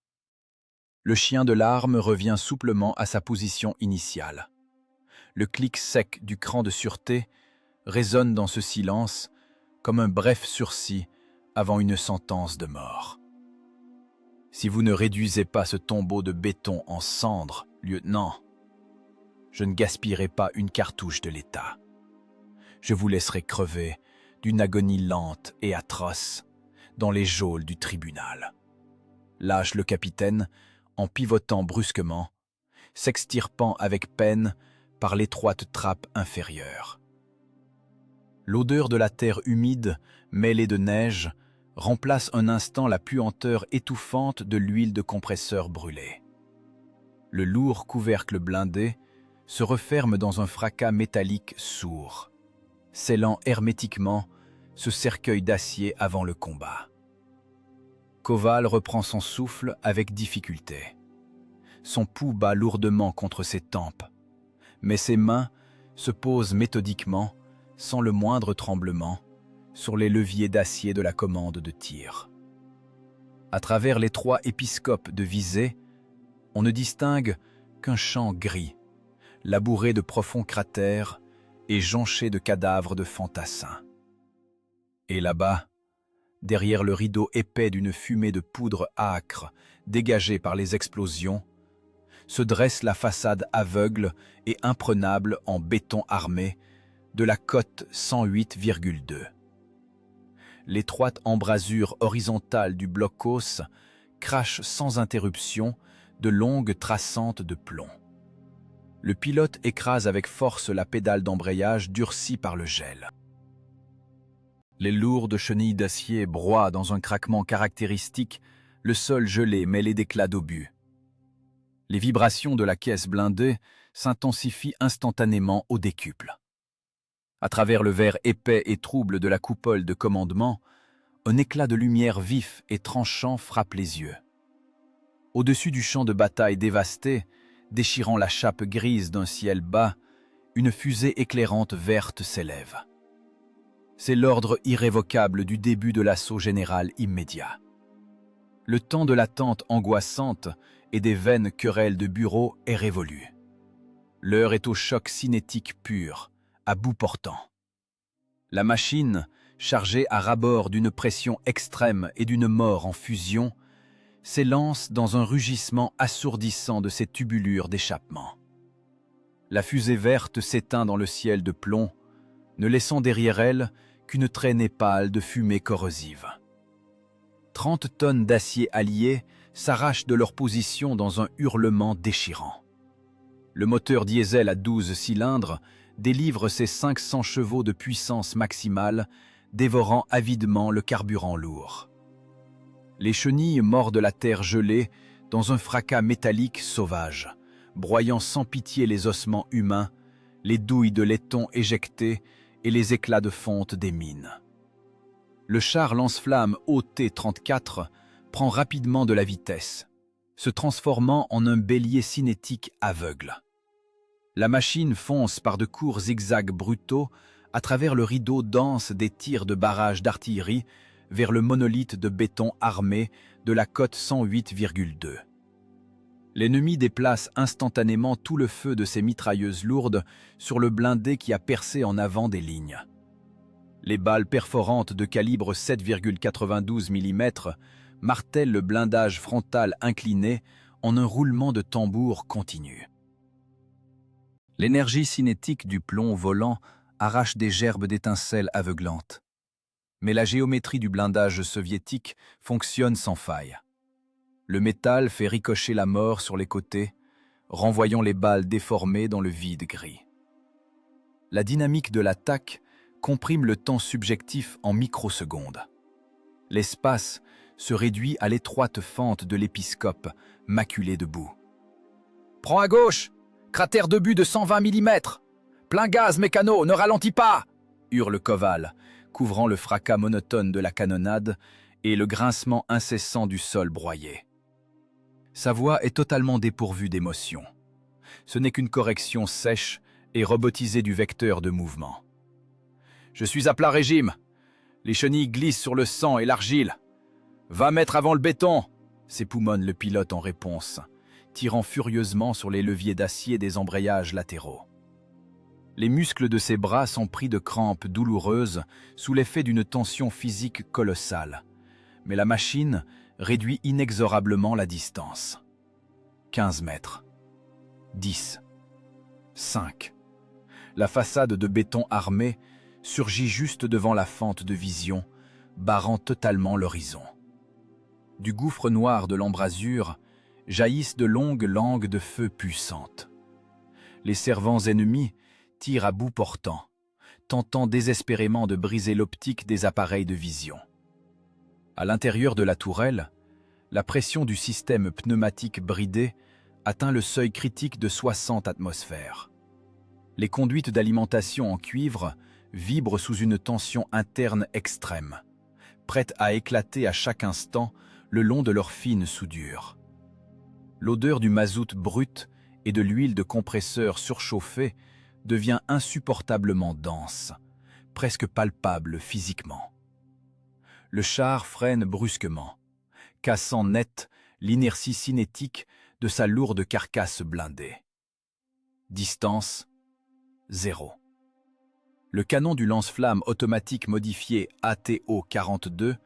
Le chien de l'arme revient souplement à sa position initiale. Le clic sec du cran de sûreté résonne dans ce silence comme un bref sursis avant une sentence de mort. Si vous ne réduisez pas ce tombeau de béton en cendres, lieutenant, je ne gaspillerai pas une cartouche de l'État. Je vous laisserai crever d'une agonie lente et atroce dans les geôles du tribunal. Lâche le capitaine en pivotant brusquement, s'extirpant avec peine par l'étroite trappe inférieure. L'odeur de la terre humide, mêlée de neige, remplace un instant la puanteur étouffante de l'huile de compresseur brûlée. Le lourd couvercle blindé se referme dans un fracas métallique sourd, scellant hermétiquement ce cercueil d'acier avant le combat. Koval reprend son souffle avec difficulté. Son pouls bat lourdement contre ses tempes, mais ses mains se posent méthodiquement, sans le moindre tremblement, sur les leviers d'acier de la commande de tir. À travers les 3 épiscopes de visée, on ne distingue qu'un champ gris, labouré de profonds cratères et jonché de cadavres de fantassins. Et là-bas, derrière le rideau épais d'une fumée de poudre âcre dégagée par les explosions, se dresse la façade aveugle et imprenable en béton armé de la cote 108,2. L'étroite embrasure horizontale du blockhaus crache sans interruption de longues traçantes de plomb. Le pilote écrase avec force la pédale d'embrayage durcie par le gel. Les lourdes chenilles d'acier broient dans un craquement caractéristique le sol gelé mêlé d'éclats d'obus. Les vibrations de la caisse blindée s'intensifient instantanément au décuple. À travers le verre épais et trouble de la coupole de commandement, un éclat de lumière vif et tranchant frappe les yeux. Au-dessus du champ de bataille dévasté, déchirant la chape grise d'un ciel bas, une fusée éclairante verte s'élève. C'est l'ordre irrévocable du début de l'assaut général immédiat. Le temps de l'attente angoissante et des vaines querelles de bureau est révolu. L'heure est au choc cinétique pur, à bout portant. La machine, chargée à ras-bord d'une pression extrême et d'une mort en fusion, s'élance dans un rugissement assourdissant de ses tubulures d'échappement. La fusée verte s'éteint dans le ciel de plomb, ne laissant derrière elle qu'une traînée pâle de fumée corrosive. 30 tonnes d'acier allié s'arrachent de leur position dans un hurlement déchirant. Le moteur diesel à 12 cylindres délivre ses 500 chevaux de puissance maximale, dévorant avidement le carburant lourd. Les chenilles mordent la terre gelée dans un fracas métallique sauvage, broyant sans pitié les ossements humains, les douilles de laiton éjectées et les éclats de fonte des mines. Le char lance-flamme OT-34 prend rapidement de la vitesse, se transformant en un bélier cinétique aveugle. La machine fonce par de courts zigzags brutaux à travers le rideau dense des tirs de barrage d'artillerie vers le monolithe de béton armé de la cote 108,2. L'ennemi déplace instantanément tout le feu de ses mitrailleuses lourdes sur le blindé qui a percé en avant des lignes. Les balles perforantes de calibre 7,92 mm martèlent le blindage frontal incliné en un roulement de tambour continu. L'énergie cinétique du plomb volant arrache des gerbes d'étincelles aveuglantes. Mais la géométrie du blindage soviétique fonctionne sans faille. Le métal fait ricocher la mort sur les côtés, renvoyant les balles déformées dans le vide gris. La dynamique de l'attaque comprime le temps subjectif en microsecondes. L'espace se réduit à l'étroite fente de l'épiscope, maculé de boue. « Prends à gauche! Cratère de but de 120 mm! Plein gaz, mécano, ne ralentis pas !» hurle Koval, couvrant le fracas monotone de la canonnade et le grincement incessant du sol broyé. Sa voix est totalement dépourvue d'émotion. Ce n'est qu'une correction sèche et robotisée du vecteur de mouvement. « Je suis à plat régime. Les chenilles glissent sur le sang et l'argile. 20 mètres avant le béton !» s'époumonne le pilote en réponse, tirant furieusement sur les leviers d'acier des embrayages latéraux. Les muscles de ses bras sont pris de crampes douloureuses sous l'effet d'une tension physique colossale. Mais la machine réduit inexorablement la distance. 15 mètres. 10. 5. La façade de béton armé surgit juste devant la fente de vision, barrant totalement l'horizon. Du gouffre noir de l'embrasure jaillissent de longues langues de feu puissantes. Les servants ennemis tirent à bout portant, tentant désespérément de briser l'optique des appareils de vision. À l'intérieur de la tourelle, la pression du système pneumatique bridé atteint le seuil critique de 60 atmosphères. Les conduites d'alimentation en cuivre vibrent sous une tension interne extrême, prêtes à éclater à chaque instant le long de leur fine soudure. L'odeur du mazout brut et de l'huile de compresseur surchauffée devient insupportablement dense, presque palpable physiquement. Le char freine brusquement, cassant net l'inertie cinétique de sa lourde carcasse blindée. Distance 0. Le canon du lance-flamme automatique modifié ATO-42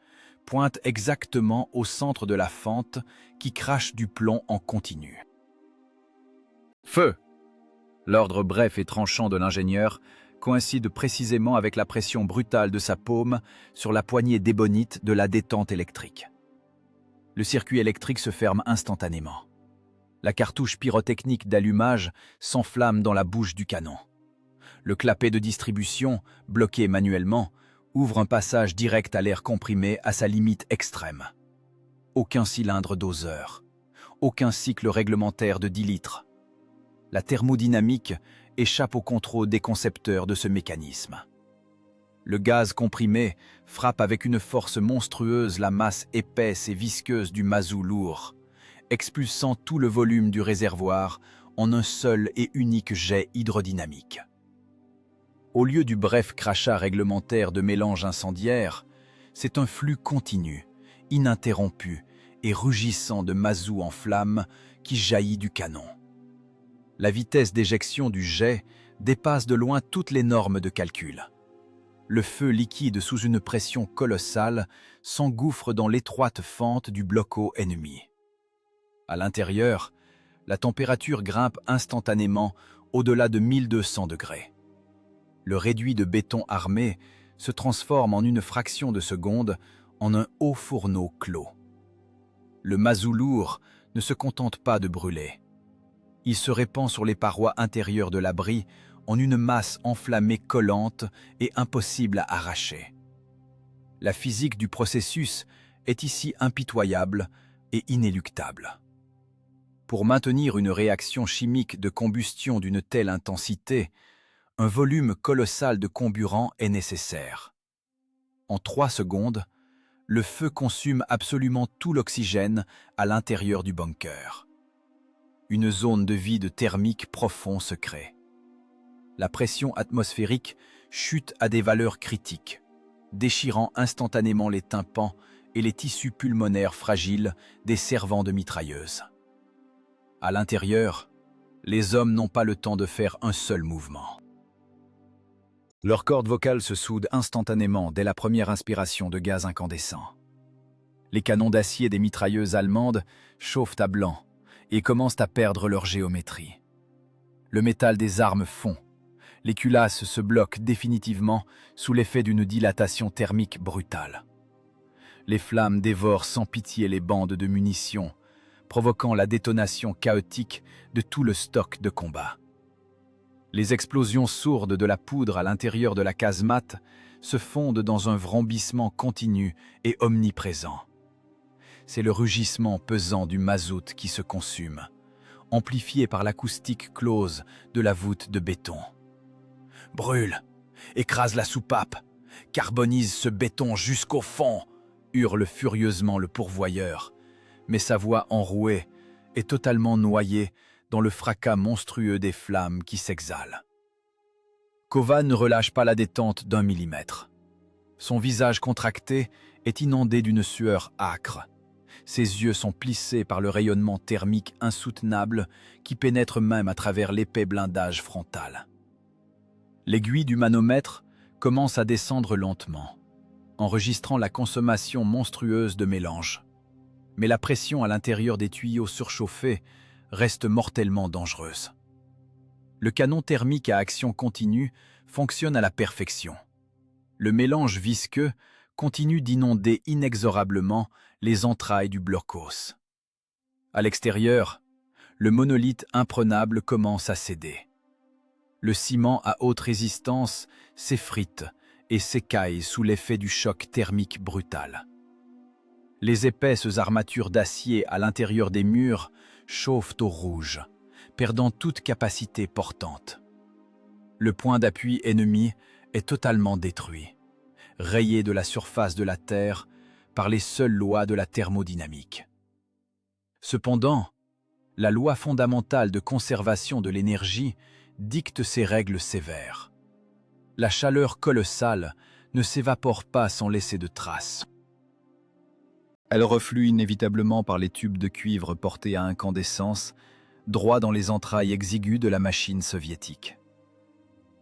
pointe exactement au centre de la fente qui crache du plomb en continu. Feu! L'ordre bref et tranchant de l'ingénieur coïncide précisément avec la pression brutale de sa paume sur la poignée d'ébonite de la détente électrique. Le circuit électrique se ferme instantanément. La cartouche pyrotechnique d'allumage s'enflamme dans la bouche du canon. Le clapet de distribution, bloqué manuellement, ouvre un passage direct à l'air comprimé à sa limite extrême. Aucun cylindre doseur, aucun cycle réglementaire de 10 litres. La thermodynamique échappe au contrôle des concepteurs de ce mécanisme. Le gaz comprimé frappe avec une force monstrueuse la masse épaisse et visqueuse du mazout lourd, expulsant tout le volume du réservoir en un seul et unique jet hydrodynamique. Au lieu du bref crachat réglementaire de mélange incendiaire, c'est un flux continu, ininterrompu et rugissant de mazout en flammes qui jaillit du canon. La vitesse d'éjection du jet dépasse de loin toutes les normes de calcul. Le feu liquide sous une pression colossale s'engouffre dans l'étroite fente du bloco ennemi. À l'intérieur, la température grimpe instantanément au-delà de 1200 degrés. Le réduit de béton armé se transforme en une fraction de seconde en un haut fourneau clos. Le mazout lourd ne se contente pas de brûler. Il se répand sur les parois intérieures de l'abri en une masse enflammée collante et impossible à arracher. La physique du processus est ici impitoyable et inéluctable. Pour maintenir une réaction chimique de combustion d'une telle intensité, un volume colossal de comburant est nécessaire. En 3 secondes, le feu consume absolument tout l'oxygène à l'intérieur du bunker. Une zone de vide thermique profond se crée. La pression atmosphérique chute à des valeurs critiques, déchirant instantanément les tympans et les tissus pulmonaires fragiles des servants de mitrailleuses. À l'intérieur, les hommes n'ont pas le temps de faire un seul mouvement. Leurs cordes vocales se soudent instantanément dès la première inspiration de gaz incandescent. Les canons d'acier des mitrailleuses allemandes chauffent à blanc et commencent à perdre leur géométrie. Le métal des armes fond. Les culasses se bloquent définitivement sous l'effet d'une dilatation thermique brutale. Les flammes dévorent sans pitié les bandes de munitions, provoquant la détonation chaotique de tout le stock de combat. Les explosions sourdes de la poudre à l'intérieur de la casemate se fondent dans un vrombissement continu et omniprésent. C'est le rugissement pesant du mazout qui se consume, amplifié par l'acoustique close de la voûte de béton. Brûle, écrase la soupape, carbonise ce béton jusqu'au fond, hurle furieusement le pourvoyeur, mais sa voix enrouée est totalement noyée dans le fracas monstrueux des flammes qui s'exhalent. Kova ne relâche pas la détente d'un millimètre. Son visage contracté est inondé d'une sueur âcre. Ses yeux sont plissés par le rayonnement thermique insoutenable qui pénètre même à travers l'épais blindage frontal. L'aiguille du manomètre commence à descendre lentement, enregistrant la consommation monstrueuse de mélange. Mais la pression à l'intérieur des tuyaux surchauffés reste mortellement dangereuse. Le canon thermique à action continue fonctionne à la perfection. Le mélange visqueux continue d'inonder inexorablement les entrailles du blockhaus. À l'extérieur, le monolithe imprenable commence à céder. Le ciment à haute résistance s'effrite et s'écaille sous l'effet du choc thermique brutal. Les épaisses armatures d'acier à l'intérieur des murs chauffent au rouge, perdant toute capacité portante. Le point d'appui ennemi est totalement détruit, rayé de la surface de la Terre par les seules lois de la thermodynamique. Cependant, la loi fondamentale de conservation de l'énergie dicte ses règles sévères. La chaleur colossale ne s'évapore pas sans laisser de traces. Elle reflue inévitablement par les tubes de cuivre portés à incandescence, droit dans les entrailles exiguës de la machine soviétique.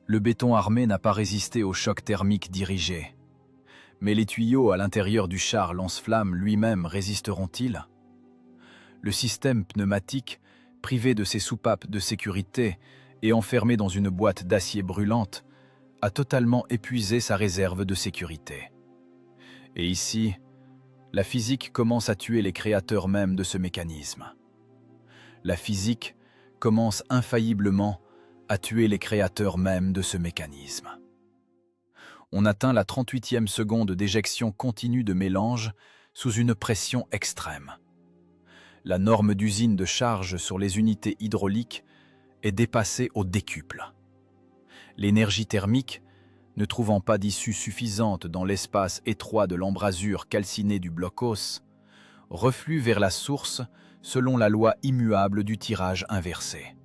Le béton armé n'a pas résisté au choc thermique dirigé. Mais les tuyaux à l'intérieur du char lance-flammes lui-même résisteront-ils? Le système pneumatique, privé de ses soupapes de sécurité et enfermé dans une boîte d'acier brûlante, a totalement épuisé sa réserve de sécurité. Et ici, la physique commence à tuer les créateurs mêmes de ce mécanisme. La physique commence infailliblement à tuer les créateurs mêmes de ce mécanisme. On atteint la 38e seconde d'éjection continue de mélange sous une pression extrême. La norme d'usine de charge sur les unités hydrauliques est dépassée au décuple. L'énergie thermique, ne trouvant pas d'issue suffisante dans l'espace étroit de l'embrasure calcinée du blockhaus, reflue vers la source selon la loi immuable du tirage inversé.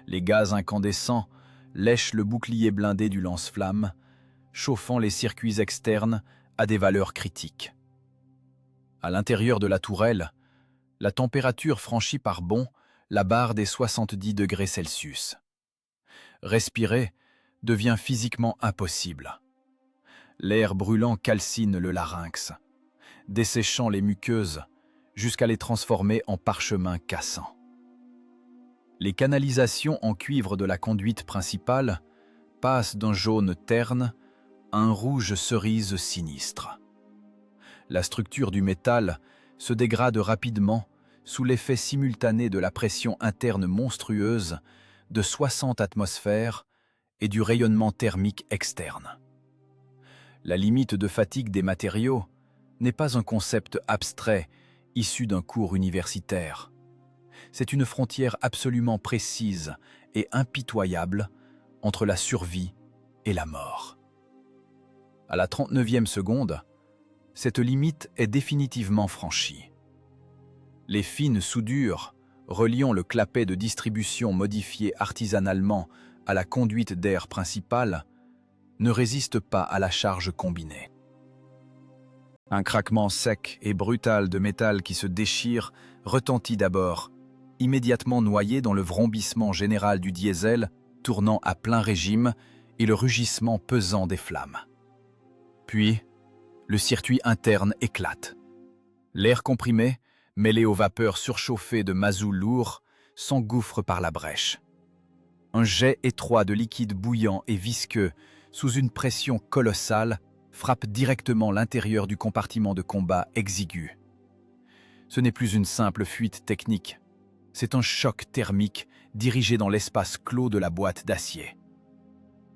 Les gaz incandescents lèchent le bouclier blindé du lance-flammes, chauffant les circuits externes à des valeurs critiques. À l'intérieur de la tourelle, la température franchit par bond la barre des 70 degrés Celsius. Respirer devient physiquement impossible. L'air brûlant calcine le larynx, desséchant les muqueuses jusqu'à les transformer en parchemin cassant. Les canalisations en cuivre de la conduite principale passent d'un jaune terne à un rouge cerise sinistre. La structure du métal se dégrade rapidement sous l'effet simultané de la pression interne monstrueuse de 60 atmosphères et du rayonnement thermique externe. La limite de fatigue des matériaux n'est pas un concept abstrait issu d'un cours universitaire. C'est une frontière absolument précise et impitoyable entre la survie et la mort. À la 39e seconde, cette limite est définitivement franchie. Les fines soudures reliant le clapet de distribution modifié artisanalement à la conduite d'air principale ne résistent pas à la charge combinée. Un craquement sec et brutal de métal qui se déchire retentit d'abord, immédiatement noyé dans le vrombissement général du diesel, tournant à plein régime, et le rugissement pesant des flammes. Puis, le circuit interne éclate. L'air comprimé, mêlé aux vapeurs surchauffées de mazout lourd, s'engouffre par la brèche. Un jet étroit de liquide bouillant et visqueux, sous une pression colossale, frappe directement l'intérieur du compartiment de combat exigu. Ce n'est plus une simple fuite technique, c'est un choc thermique dirigé dans l'espace clos de la boîte d'acier.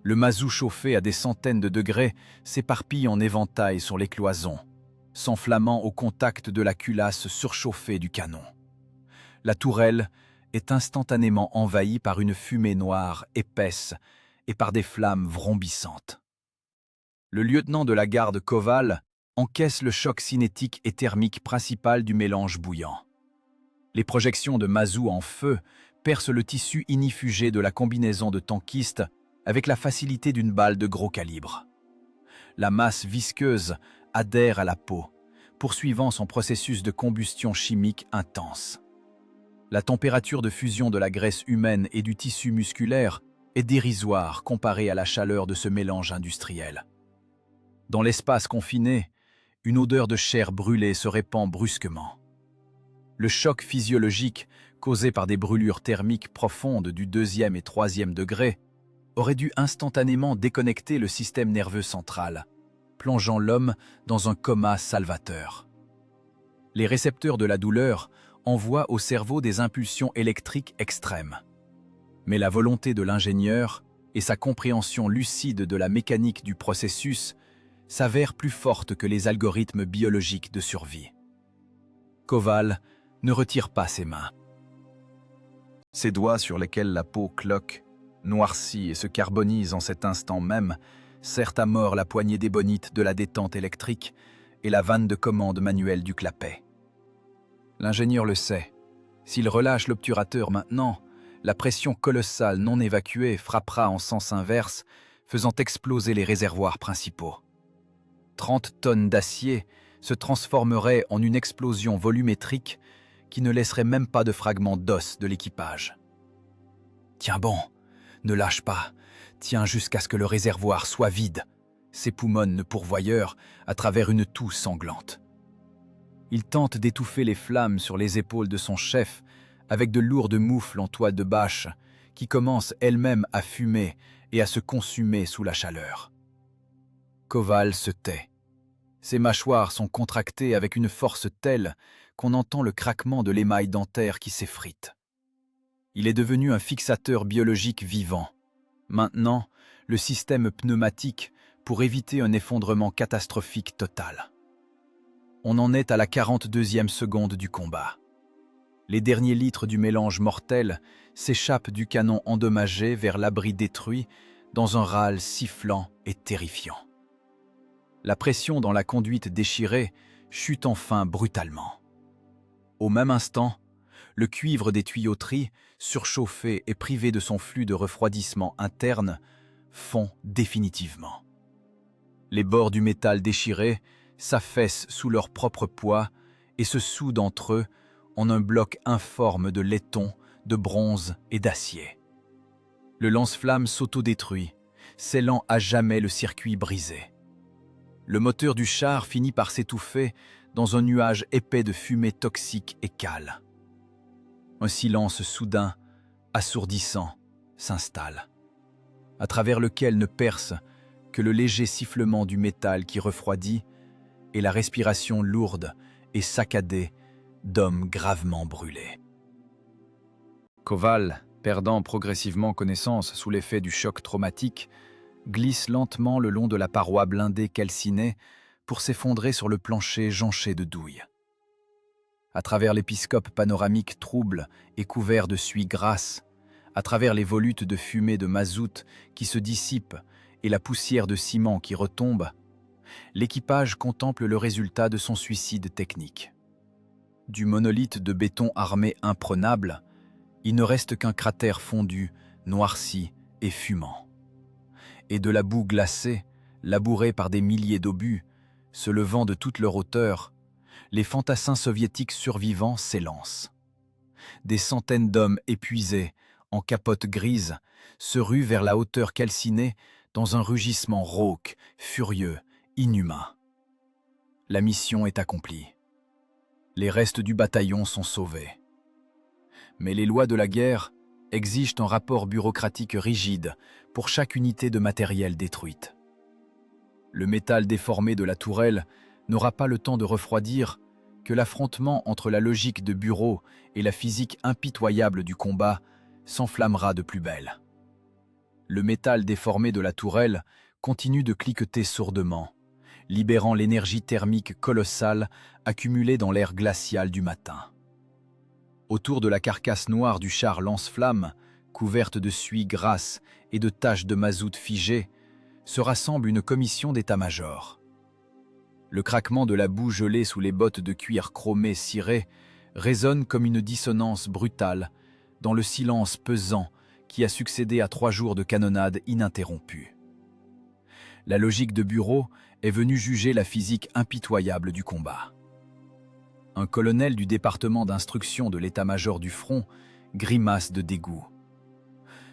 Le mazout chauffé à des centaines de degrés s'éparpille en éventail sur les cloisons, s'enflammant au contact de la culasse surchauffée du canon. La tourelle est instantanément envahie par une fumée noire épaisse et par des flammes vrombissantes. Le lieutenant de la garde Koval encaisse le choc cinétique et thermique principal du mélange bouillant. Les projections de mazout en feu percent le tissu inifugé de la combinaison de tankiste avec la facilité d'une balle de gros calibre. La masse visqueuse adhère à la peau, poursuivant son processus de combustion chimique intense. La température de fusion de la graisse humaine et du tissu musculaire est dérisoire comparée à la chaleur de ce mélange industriel. Dans l'espace confiné, une odeur de chair brûlée se répand brusquement. Le choc physiologique, causé par des brûlures thermiques profondes du 2e et 3e degré, aurait dû instantanément déconnecter le système nerveux central, plongeant l'homme dans un coma salvateur. Les récepteurs de la douleur envoient au cerveau des impulsions électriques extrêmes. Mais la volonté de l'ingénieur et sa compréhension lucide de la mécanique du processus s'avèrent plus fortes que les algorithmes biologiques de survie. Koval ne retire pas ses mains. Ses doigts sur lesquels la peau cloque, noircit et se carbonise en cet instant même, serrent à mort la poignée d'ébonite de la détente électrique et la vanne de commande manuelle du clapet. L'ingénieur le sait. S'il relâche l'obturateur maintenant, la pression colossale non évacuée frappera en sens inverse, faisant exploser les réservoirs principaux. 30 tonnes d'acier se transformeraient en une explosion volumétrique qui ne laisserait même pas de fragments d'os de l'équipage. « Tiens bon, ne lâche pas, tiens jusqu'à ce que le réservoir soit vide », s'époumonne le pourvoyeur à travers une toux sanglante. Il tente d'étouffer les flammes sur les épaules de son chef avec de lourdes moufles en toile de bâche qui commencent elles-mêmes à fumer et à se consumer sous la chaleur. Koval se tait. Ses mâchoires sont contractées avec une force telle qu'on entend le craquement de l'émail dentaire qui s'effrite. Il est devenu un fixateur biologique vivant. Maintenant, le système pneumatique pour éviter un effondrement catastrophique total. On en est à la 42e seconde du combat. Les derniers litres du mélange mortel s'échappent du canon endommagé vers l'abri détruit dans un râle sifflant et terrifiant. La pression dans la conduite déchirée chute enfin brutalement. Au même instant, le cuivre des tuyauteries, surchauffé et privé de son flux de refroidissement interne, fond définitivement. Les bords du métal déchiré s'affaissent sous leur propre poids et se soudent entre eux en un bloc informe de laiton, de bronze et d'acier. Le lance-flamme s'autodétruit, scellant à jamais le circuit brisé. Le moteur du char finit par s'étouffer dans un nuage épais de fumée toxique et cale. Un silence soudain, assourdissant, s'installe, à travers lequel ne perce que le léger sifflement du métal qui refroidit et la respiration lourde et saccadée d'hommes gravement brûlés. Koval, perdant progressivement connaissance sous l'effet du choc traumatique, glisse lentement le long de la paroi blindée calcinée pour s'effondrer sur le plancher jonché de douilles. À travers l'épiscope panoramique trouble et couvert de suie grasse, à travers les volutes de fumée de mazout qui se dissipent et la poussière de ciment qui retombe, l'équipage contemple le résultat de son suicide technique. Du monolithe de béton armé imprenable, il ne reste qu'un cratère fondu, noirci et fumant. Et de la boue glacée, labourée par des milliers d'obus, se levant de toute leur hauteur, les fantassins soviétiques survivants s'élancent. Des centaines d'hommes épuisés, en capote grise, se ruent vers la hauteur calcinée dans un rugissement rauque, furieux, inhumain. La mission est accomplie. Les restes du bataillon sont sauvés. Mais les lois de la guerre exigent un rapport bureaucratique rigide pour chaque unité de matériel détruite. Le métal déformé de la tourelle n'aura pas le temps de refroidir que l'affrontement entre la logique de bureau et la physique impitoyable du combat s'enflammera de plus belle. Le métal déformé de la tourelle continue de cliqueter sourdement, libérant l'énergie thermique colossale accumulée dans l'air glacial du matin. Autour de la carcasse noire du char lance-flammes, couverte de suie grasse et de taches de mazout figées, se rassemble une commission d'état-major. Le craquement de la boue gelée sous les bottes de cuir chromé ciré résonne comme une dissonance brutale dans le silence pesant qui a succédé à 3 jours de canonnade ininterrompue. La logique de bureau est venue juger la physique impitoyable du combat. Un colonel du département d'instruction de l'état-major du front grimace de dégoût.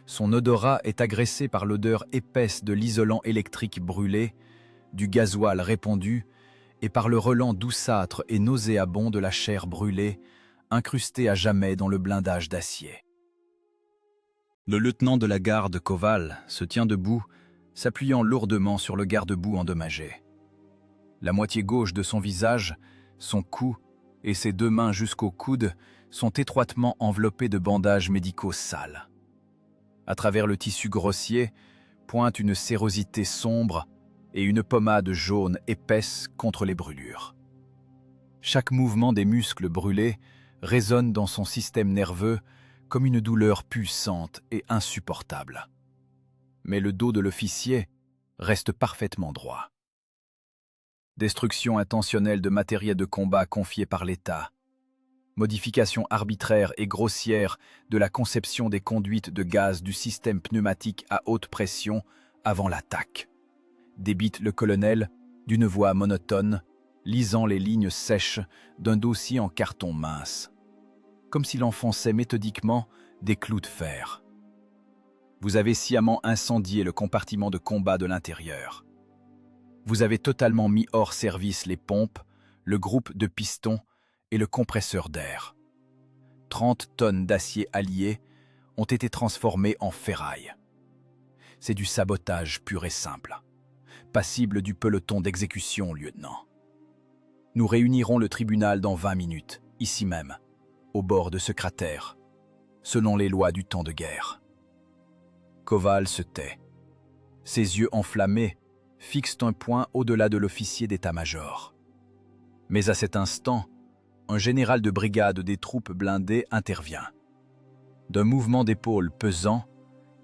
Son odorat est agressé par l'odeur épaisse de l'isolant électrique brûlé, du gasoil répandu et par le relent douceâtre et nauséabond de la chair brûlée, incrustée à jamais dans le blindage d'acier. Le lieutenant de la garde Koval se tient debout, s'appuyant lourdement sur le garde-boue endommagé. La moitié gauche de son visage, son cou et ses 2 mains jusqu'au coude sont étroitement enveloppés de bandages médicaux sales. À travers le tissu grossier pointe une sérosité sombre et une pommade jaune épaisse contre les brûlures. Chaque mouvement des muscles brûlés résonne dans son système nerveux comme une douleur puissante et insupportable. Mais le dos de l'officier reste parfaitement droit. Destruction intentionnelle de matériel de combat confié par l'État. Modification arbitraire et grossière de la conception des conduites de gaz du système pneumatique à haute pression avant l'attaque. Débite le colonel d'une voix monotone, lisant les lignes sèches d'un dossier en carton mince, comme s'il enfonçait méthodiquement des clous de fer. Vous avez sciemment incendié le compartiment de combat de l'intérieur. Vous avez totalement mis hors service les pompes, le groupe de pistons et le compresseur d'air. 30 tonnes d'acier allié ont été transformées en ferraille. C'est du sabotage pur et simple, passible du peloton d'exécution, lieutenant. Nous réunirons le tribunal dans 20 minutes, ici même, au bord de ce cratère, selon les lois du temps de guerre. Koval se tait. Ses yeux enflammés fixent un point au-delà de l'officier d'état-major. Mais à cet instant, un général de brigade des troupes blindées intervient. D'un mouvement d'épaule pesant,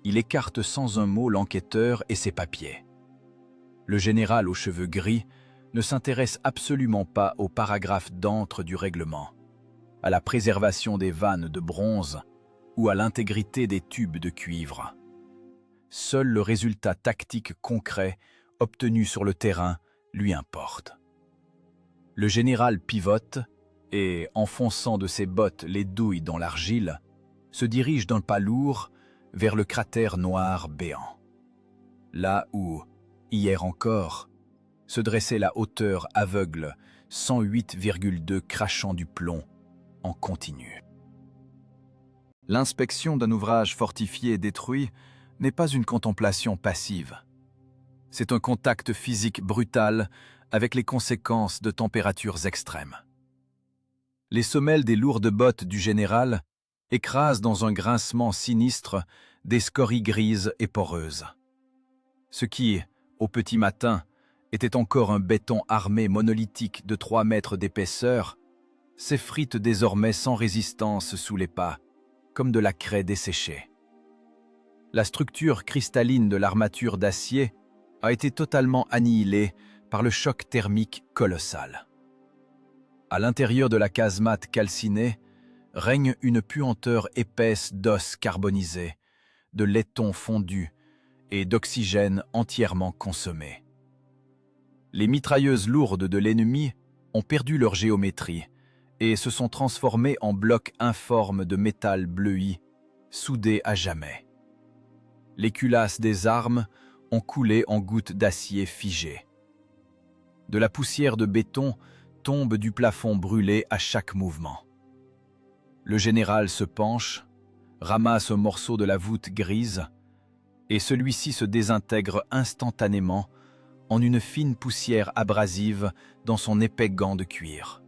il écarte sans un mot l'enquêteur et ses papiers. Le général aux cheveux gris ne s'intéresse absolument pas aux paragraphes d'encre du règlement, à la préservation des vannes de bronze ou à l'intégrité des tubes de cuivre. Seul le résultat tactique concret obtenu sur le terrain lui importe. Le général pivote et, enfonçant de ses bottes les douilles dans l'argile, se dirige d'un pas lourd vers le cratère noir béant. Là où, hier encore, se dressait la hauteur aveugle 108,2 crachant du plomb en continu. L'inspection d'un ouvrage fortifié et détruit n'est pas une contemplation passive. C'est un contact physique brutal avec les conséquences de températures extrêmes. Les semelles des lourdes bottes du général écrasent dans un grincement sinistre des scories grises et poreuses. Ce qui, au petit matin, était encore un béton armé monolithique de 3 mètres d'épaisseur, s'effrite désormais sans résistance sous les pas, comme de la craie desséchée. La structure cristalline de l'armature d'acier a été totalement annihilée par le choc thermique colossal. À l'intérieur de la casemate calcinée règne une puanteur épaisse d'os carbonisés, de laiton fondu et d'oxygène entièrement consommé. Les mitrailleuses lourdes de l'ennemi ont perdu leur géométrie et se sont transformés en blocs informes de métal bleui, soudés à jamais. Les culasses des armes ont coulé en gouttes d'acier figées. De la poussière de béton tombe du plafond brûlé à chaque mouvement. Le général se penche, ramasse un morceau de la voûte grise, et celui-ci se désintègre instantanément en une fine poussière abrasive dans son épais gant de cuir.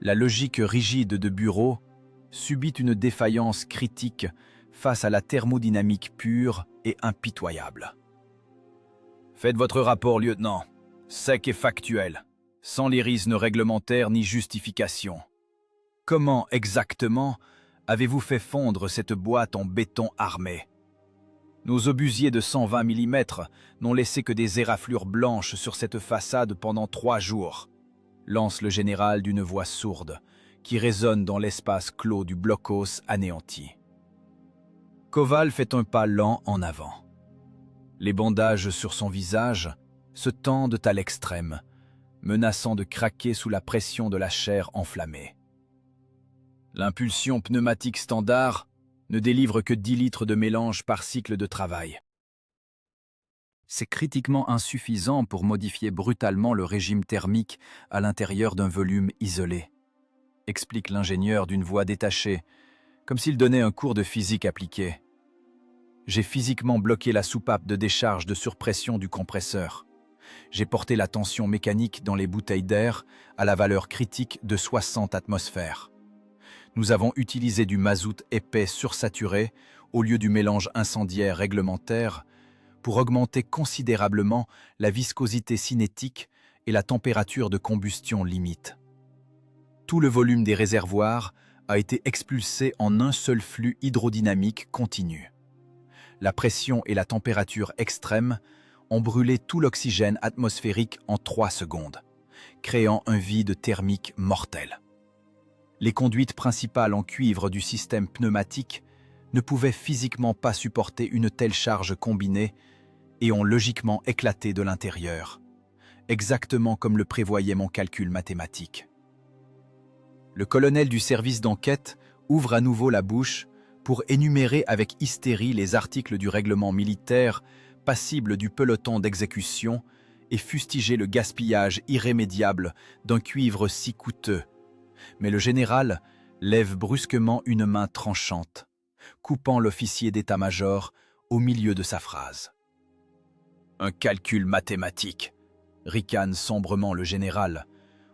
La logique rigide de bureau subit une défaillance critique face à la thermodynamique pure et impitoyable. Faites votre rapport, lieutenant, sec et factuel, sans lyrisme réglementaire ni justification. Comment exactement avez-vous fait fondre cette boîte en béton armé? Nos obusiers de 120 mm n'ont laissé que des éraflures blanches sur cette façade pendant 3 jours, lance le général d'une voix sourde, qui résonne dans l'espace clos du blocos anéanti. Koval fait un pas lent en avant. Les bandages sur son visage se tendent à l'extrême, menaçant de craquer sous la pression de la chair enflammée. L'impulsion pneumatique standard ne délivre que 10 litres de mélange par cycle de travail. C'est critiquement insuffisant pour modifier brutalement le régime thermique à l'intérieur d'un volume isolé, explique l'ingénieur d'une voix détachée, comme s'il donnait un cours de physique appliquée. J'ai physiquement bloqué la soupape de décharge de surpression du compresseur. J'ai porté la tension mécanique dans les bouteilles d'air à la valeur critique de 60 atmosphères. Nous avons utilisé du mazout épais sursaturé au lieu du mélange incendiaire réglementaire pour augmenter considérablement la viscosité cinétique et la température de combustion limite. Tout le volume des réservoirs a été expulsé en un seul flux hydrodynamique continu. La pression et la température extrêmes ont brûlé tout l'oxygène atmosphérique en 3 secondes, créant un vide thermique mortel. Les conduites principales en cuivre du système pneumatique ne pouvaient physiquement pas supporter une telle charge combinée et ont logiquement éclaté de l'intérieur, exactement comme le prévoyait mon calcul mathématique. Le colonel du service d'enquête ouvre à nouveau la bouche pour énumérer avec hystérie les articles du règlement militaire passibles du peloton d'exécution et fustiger le gaspillage irrémédiable d'un cuivre si coûteux. Mais le général lève brusquement une main tranchante, coupant l'officier d'état-major au milieu de sa phrase. « Un calcul mathématique », ricane sombrement le général,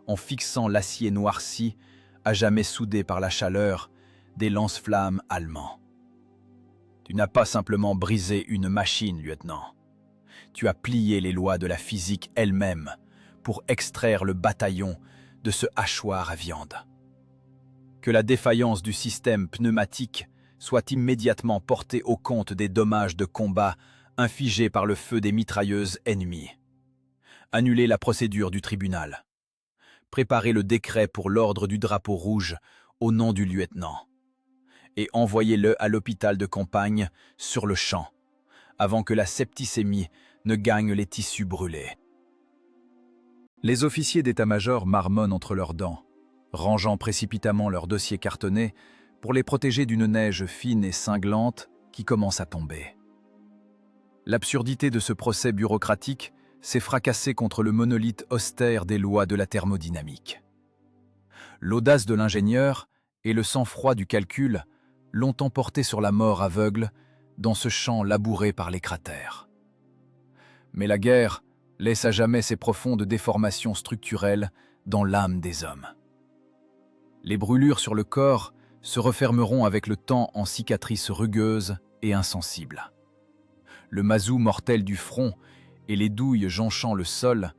en fixant l'acier noirci, à jamais soudé par la chaleur, des lance-flammes allemands. « Tu n'as pas simplement brisé une machine, lieutenant. Tu as plié les lois de la physique elle-même pour extraire le bataillon de ce hachoir à viande. Que la défaillance du système pneumatique soit immédiatement portée au compte des dommages de combat infligés par le feu des mitrailleuses ennemies. Annuler la procédure du tribunal. Préparer le décret pour l'ordre du drapeau rouge au nom du lieutenant. Et envoyez-le à l'hôpital de campagne sur le champ, avant que la septicémie ne gagne les tissus brûlés. » Les officiers d'état-major marmonnent entre leurs dents, rangeant précipitamment leurs dossiers cartonnés pour les protéger d'une neige fine et cinglante qui commence à tomber. L'absurdité de ce procès bureaucratique s'est fracassée contre le monolithe austère des lois de la thermodynamique. L'audace de l'ingénieur et le sang-froid du calcul l'ont emporté sur la mort aveugle dans ce champ labouré par les cratères. Mais la guerre laisse à jamais ses profondes déformations structurelles dans l'âme des hommes. Les brûlures sur le corps se refermeront avec le temps en cicatrices rugueuses et insensibles. Le mazout mortel du front et les douilles jonchant le sol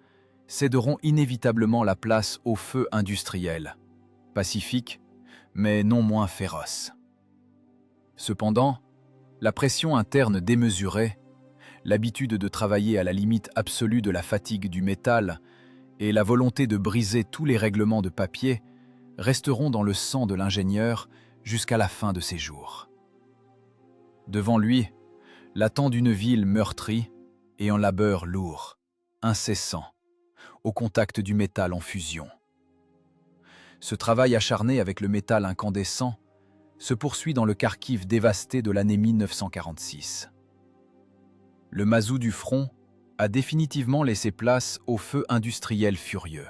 céderont inévitablement la place au feu industriel, pacifique, mais non moins féroce. Cependant, la pression interne démesurée, l'habitude de travailler à la limite absolue de la fatigue du métal et la volonté de briser tous les règlements de papier resteront dans le sang de l'ingénieur jusqu'à la fin de ses jours. Devant lui, l'attend d'une ville meurtrie et un labeur lourd, incessant, au contact du métal en fusion. Ce travail acharné avec le métal incandescent se poursuit dans le Kharkiv dévasté de l'année 1946. Le mazout du front a définitivement laissé place au feu industriel furieux.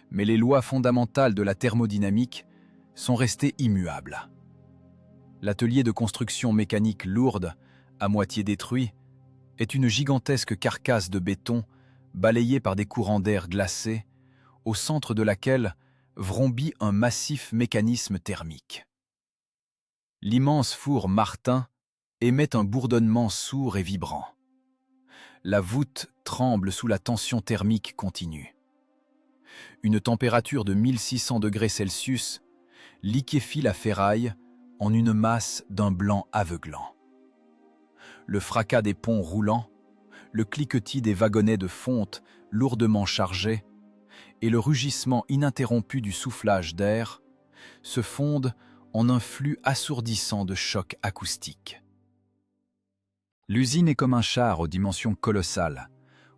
Mais les lois fondamentales de la thermodynamique sont restées immuables. L'atelier de construction mécanique lourde, à moitié détruit, est une gigantesque carcasse de béton balayée par des courants d'air glacés, au centre de laquelle vrombit un massif mécanisme thermique. L'immense four Martin émet un bourdonnement sourd et vibrant. La voûte tremble sous la tension thermique continue. Une température de 1600 degrés Celsius liquéfie la ferraille en une masse d'un blanc aveuglant. Le fracas des ponts roulants, le cliquetis des wagonnets de fonte lourdement chargés et le rugissement ininterrompu du soufflage d'air se fondent en un flux assourdissant de chocs acoustiques. L'usine est comme un char aux dimensions colossales,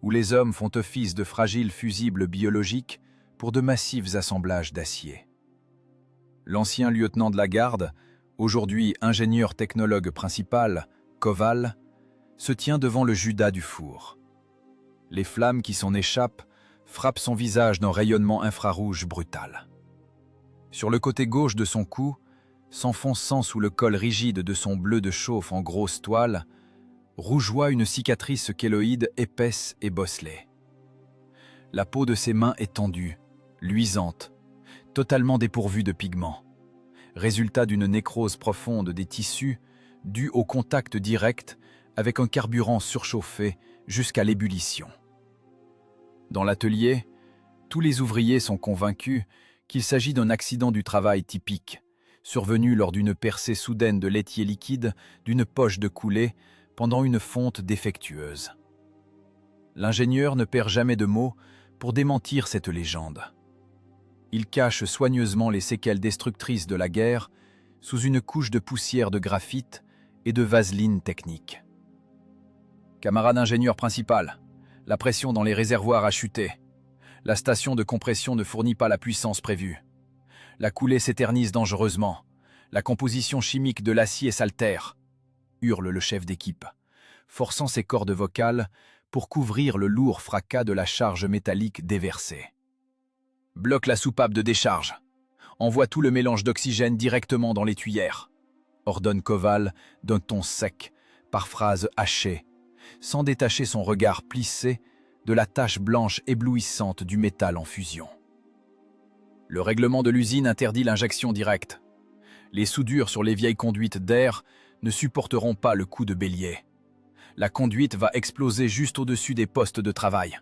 où les hommes font office de fragiles fusibles biologiques pour de massifs assemblages d'acier. L'ancien lieutenant de la garde, aujourd'hui ingénieur technologue principal, Koval, se tient devant le Judas du four. Les flammes qui s'en échappent frappent son visage d'un rayonnement infrarouge brutal. Sur le côté gauche de son cou, s'enfonçant sous le col rigide de son bleu de chauffe en grosse toile, rougeoie une cicatrice kéloïde épaisse et bosselée. La peau de ses mains est tendue, luisante, totalement dépourvue de pigments, résultat d'une nécrose profonde des tissus due au contact direct avec un carburant surchauffé jusqu'à l'ébullition. Dans l'atelier, tous les ouvriers sont convaincus qu'il s'agit d'un accident du travail typique, survenu lors d'une percée soudaine de l'étier liquide d'une poche de coulée pendant une fonte défectueuse. L'ingénieur ne perd jamais de mots pour démentir cette légende. Il cache soigneusement les séquelles destructrices de la guerre sous une couche de poussière de graphite et de vaseline technique. Camarade ingénieur principal, la pression dans les réservoirs a chuté. La station de compression ne fournit pas la puissance prévue. La coulée s'éternise dangereusement. La composition chimique de l'acier s'altère, hurle le chef d'équipe, forçant ses cordes vocales pour couvrir le lourd fracas de la charge métallique déversée. Bloque la soupape de décharge. Envoie tout le mélange d'oxygène directement dans les tuyères, ordonne Koval d'un ton sec, par phrases hachées, sans détacher son regard plissé de la tache blanche éblouissante du métal en fusion. Le règlement de l'usine interdit l'injection directe. Les soudures sur les vieilles conduites d'air ne supporteront pas le coup de bélier. La conduite va exploser juste au-dessus des postes de travail.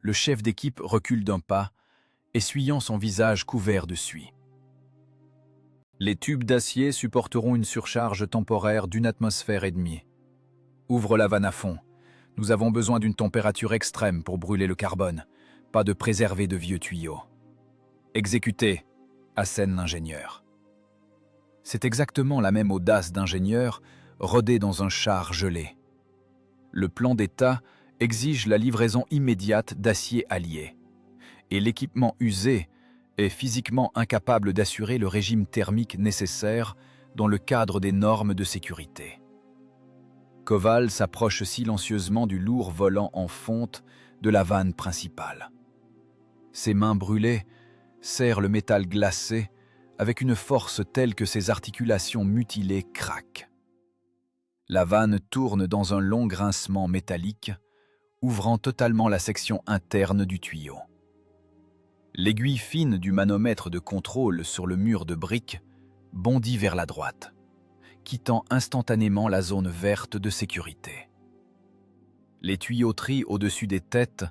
Le chef d'équipe recule d'un pas, essuyant son visage couvert de suie. Les tubes d'acier supporteront une surcharge temporaire d'1,5 atmosphère. Ouvre la vanne à fond. Nous avons besoin d'une température extrême pour brûler le carbone, pas de préserver de vieux tuyaux. Exécuté, assène l'ingénieur. C'est exactement la même audace d'ingénieur rodé dans un char gelé. Le plan d'État exige la livraison immédiate d'acier allié, et l'équipement usé est physiquement incapable d'assurer le régime thermique nécessaire dans le cadre des normes de sécurité. Koval s'approche silencieusement du lourd volant en fonte de la vanne principale. Ses mains brûlées serrent le métal glacé avec une force telle que ses articulations mutilées craquent. La vanne tourne dans un long grincement métallique, ouvrant totalement la section interne du tuyau. L'aiguille fine du manomètre de contrôle sur le mur de briques bondit vers la droite, quittant instantanément la zone verte de sécurité. Les tuyauteries au-dessus des têtes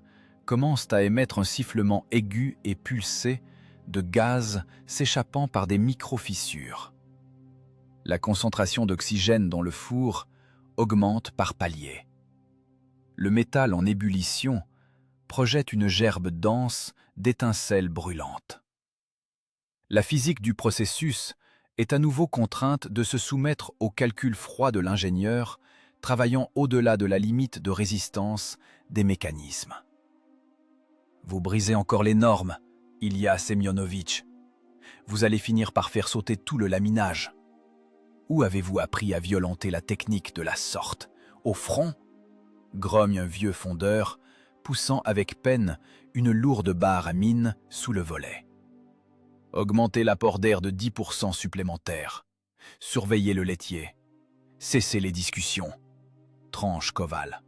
commencent à émettre un sifflement aigu et pulsé de gaz s'échappant par des micro-fissures. La concentration d'oxygène dans le four augmente par paliers. Le métal en ébullition projette une gerbe dense d'étincelles brûlantes. La physique du processus est à nouveau contrainte de se soumettre au calcul froid de l'ingénieur, travaillant au-delà de la limite de résistance des mécanismes. Vous brisez encore les normes, Ilya Semyonovitch, vous allez finir par faire sauter tout le laminage. Où avez-vous appris à violenter la technique de la sorte? Au front? Grogne un vieux fondeur, poussant avec peine une lourde barre à mine sous le volet. Augmentez l'apport d'air de 10% supplémentaire. Surveillez le laitier. Cessez les discussions. Tranche Koval.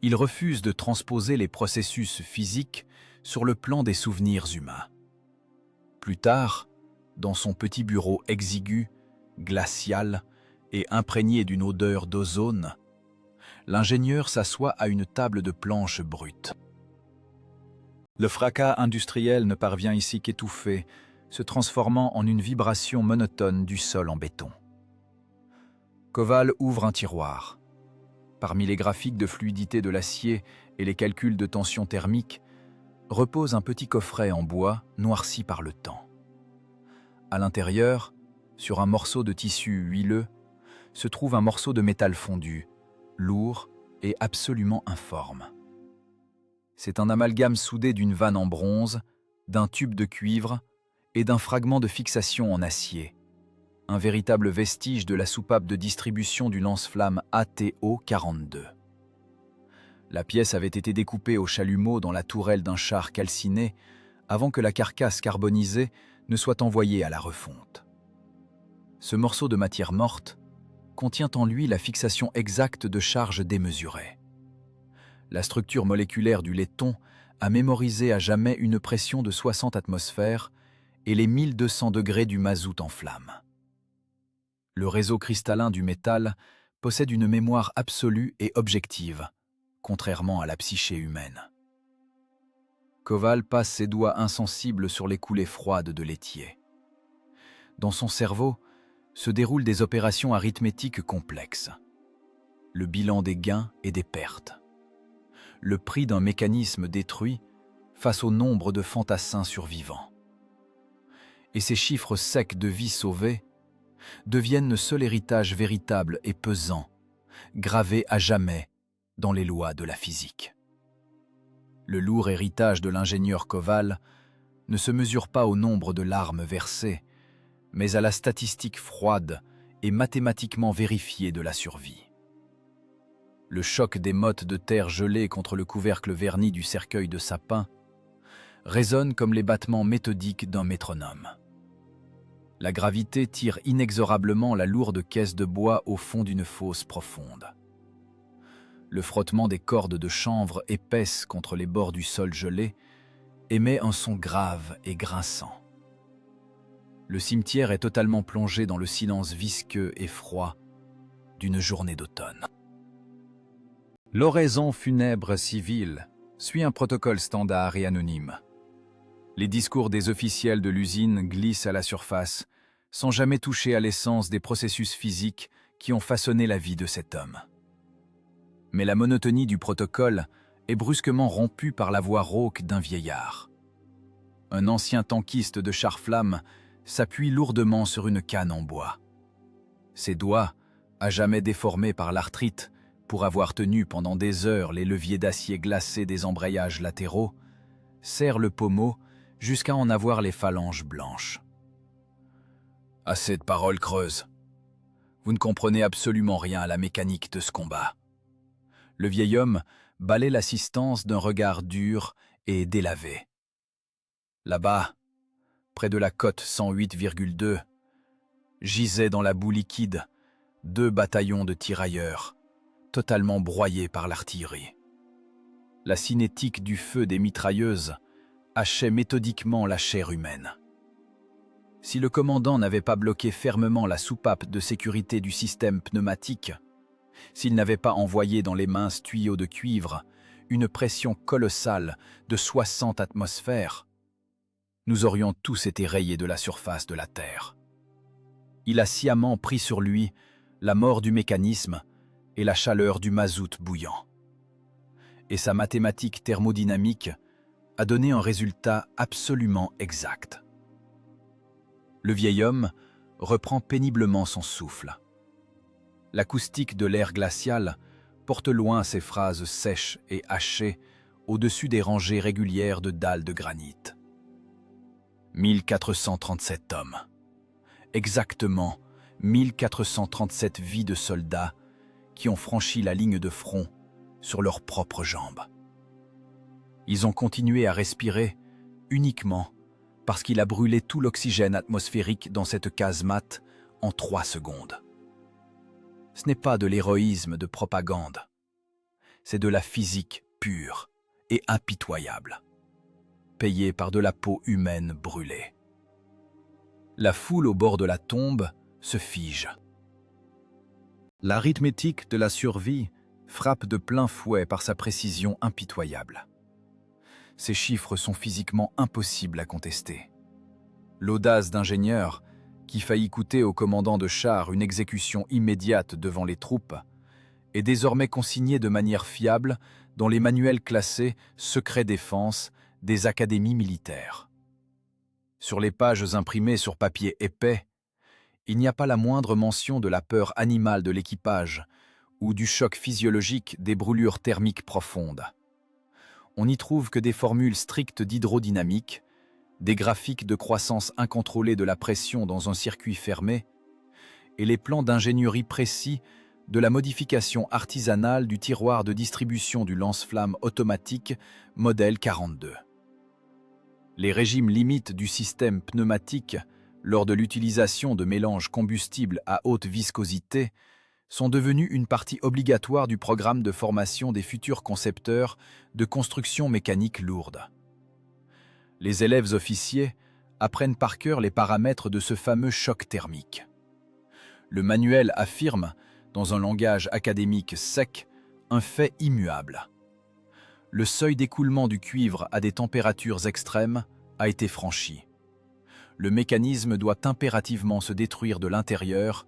Il refuse de transposer les processus physiques sur le plan des souvenirs humains. Plus tard, dans son petit bureau exigu, glacial et imprégné d'une odeur d'ozone, l'ingénieur s'assoit à une table de planches brutes. Le fracas industriel ne parvient ici qu'étouffé, se transformant en une vibration monotone du sol en béton. Koval ouvre un tiroir. Parmi les graphiques de fluidité de l'acier et les calculs de tension thermique, repose un petit coffret en bois noirci par le temps. À l'intérieur, sur un morceau de tissu huileux, se trouve un morceau de métal fondu, lourd et absolument informe. C'est un amalgame soudé d'une vanne en bronze, d'un tube de cuivre et d'un fragment de fixation en acier, un véritable vestige de la soupape de distribution du lance-flamme ATO-42. La pièce avait été découpée au chalumeau dans la tourelle d'un char calciné avant que la carcasse carbonisée ne soit envoyée à la refonte. Ce morceau de matière morte contient en lui la fixation exacte de charges démesurées. La structure moléculaire du laiton a mémorisé à jamais une pression de 60 atmosphères et les 1200 degrés du mazout en flamme. Le réseau cristallin du métal possède une mémoire absolue et objective, contrairement à la psyché humaine. Koval passe ses doigts insensibles sur les coulées froides de l'étier. Dans son cerveau se déroulent des opérations arithmétiques complexes. Le bilan des gains et des pertes. Le prix d'un mécanisme détruit face au nombre de fantassins survivants. Et ces chiffres secs de vie sauvée deviennent le seul héritage véritable et pesant, gravé à jamais dans les lois de la physique. Le lourd héritage de l'ingénieur Koval ne se mesure pas au nombre de larmes versées, mais à la statistique froide et mathématiquement vérifiée de la survie. Le choc des mottes de terre gelées contre le couvercle verni du cercueil de sapin résonne comme les battements méthodiques d'un métronome. La gravité tire inexorablement la lourde caisse de bois au fond d'une fosse profonde. Le frottement des cordes de chanvre épaisses contre les bords du sol gelé émet un son grave et grinçant. Le cimetière est totalement plongé dans le silence visqueux et froid d'une journée d'automne. L'oraison funèbre civile suit un protocole standard et anonyme. Les discours des officiels de l'usine glissent à la surface, sans jamais toucher à l'essence des processus physiques qui ont façonné la vie de cet homme. Mais la monotonie du protocole est brusquement rompue par la voix rauque d'un vieillard. Un ancien tankiste de char-flamme s'appuie lourdement sur une canne en bois. Ses doigts, à jamais déformés par l'arthrite, pour avoir tenu pendant des heures les leviers d'acier glacé des embrayages latéraux, serrent le pommeau jusqu'à en avoir les phalanges blanches. Assez de paroles creuses. Vous ne comprenez absolument rien à la mécanique de ce combat. Le vieil homme balaie l'assistance d'un regard dur et délavé. Là-bas, près de la côte 108,2, gisaient dans la boue liquide 2 bataillons de tirailleurs, totalement broyés par l'artillerie. La cinétique du feu des mitrailleuses hachait méthodiquement la chair humaine. Si le commandant n'avait pas bloqué fermement la soupape de sécurité du système pneumatique, s'il n'avait pas envoyé dans les minces tuyaux de cuivre une pression colossale de 60 atmosphères, nous aurions tous été rayés de la surface de la Terre. Il a sciemment pris sur lui la mort du mécanisme et la chaleur du mazout bouillant. Et sa mathématique thermodynamique a donné un résultat absolument exact. Le vieil homme reprend péniblement son souffle. L'acoustique de l'air glacial porte loin ses phrases sèches et hachées au-dessus des rangées régulières de dalles de granit. 1437 hommes. Exactement 1437 vies de soldats qui ont franchi la ligne de front sur leurs propres jambes. Ils ont continué à respirer uniquement parce qu'il a brûlé tout l'oxygène atmosphérique dans cette casemate en 3 secondes. Ce n'est pas de l'héroïsme de propagande, c'est de la physique pure et impitoyable, payée par de la peau humaine brûlée. La foule au bord de la tombe se fige. L'arithmétique de la survie frappe de plein fouet par sa précision impitoyable. Ces chiffres sont physiquement impossibles à contester. L'audace d'ingénieur, qui faillit coûter au commandant de char une exécution immédiate devant les troupes, est désormais consignée de manière fiable dans les manuels classés « Secret défense » des académies militaires. Sur les pages imprimées sur papier épais, il n'y a pas la moindre mention de la peur animale de l'équipage ou du choc physiologique des brûlures thermiques profondes. On n'y trouve que des formules strictes d'hydrodynamique, des graphiques de croissance incontrôlée de la pression dans un circuit fermé et les plans d'ingénierie précis de la modification artisanale du tiroir de distribution du lance-flamme automatique modèle 42. Les régimes limites du système pneumatique lors de l'utilisation de mélanges combustibles à haute viscosité sont devenus une partie obligatoire du programme de formation des futurs concepteurs de construction mécanique lourde. Les élèves officiers apprennent par cœur les paramètres de ce fameux choc thermique. Le manuel affirme, dans un langage académique sec, un fait immuable. Le seuil d'écoulement du cuivre à des températures extrêmes a été franchi. Le mécanisme doit impérativement se détruire de l'intérieur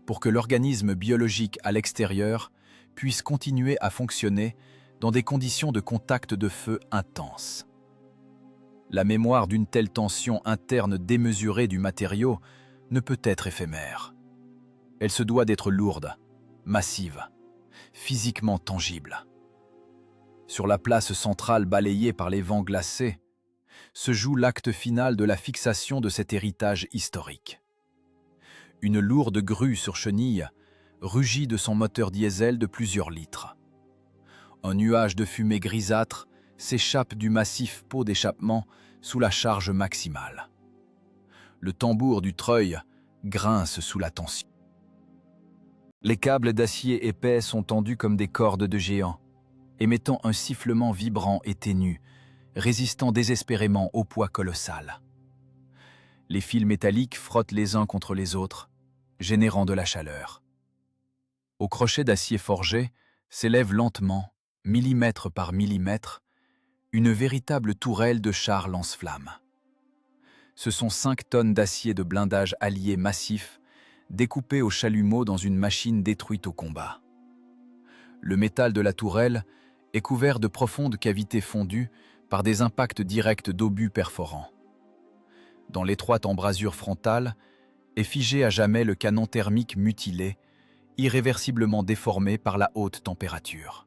pour que l'organisme biologique à l'extérieur puisse continuer à fonctionner dans des conditions de contact de feu intenses. La mémoire d'une telle tension interne démesurée du matériau ne peut être éphémère. Elle se doit d'être lourde, massive, physiquement tangible. Sur la place centrale balayée par les vents glacés, se joue l'acte final de la fixation de cet héritage historique. Une lourde grue sur chenille rugit de son moteur diesel de plusieurs litres. Un nuage de fumée grisâtre s'échappe du massif pot d'échappement sous la charge maximale. Le tambour du treuil grince sous la tension. Les câbles d'acier épais sont tendus comme des cordes de géants, émettant un sifflement vibrant et ténu, résistant désespérément au poids colossal. Les fils métalliques frottent les uns contre les autres, générant de la chaleur. Au crochet d'acier forgé s'élève lentement, millimètre par millimètre, une véritable tourelle de chars lance-flammes. Ce sont 5 tonnes d'acier de blindage allié massif, découpé au chalumeau dans une machine détruite au combat. Le métal de la tourelle est couvert de profondes cavités fondues par des impacts directs d'obus perforants. Dans l'étroite embrasure frontale est figé à jamais le canon thermique mutilé, irréversiblement déformé par la haute température.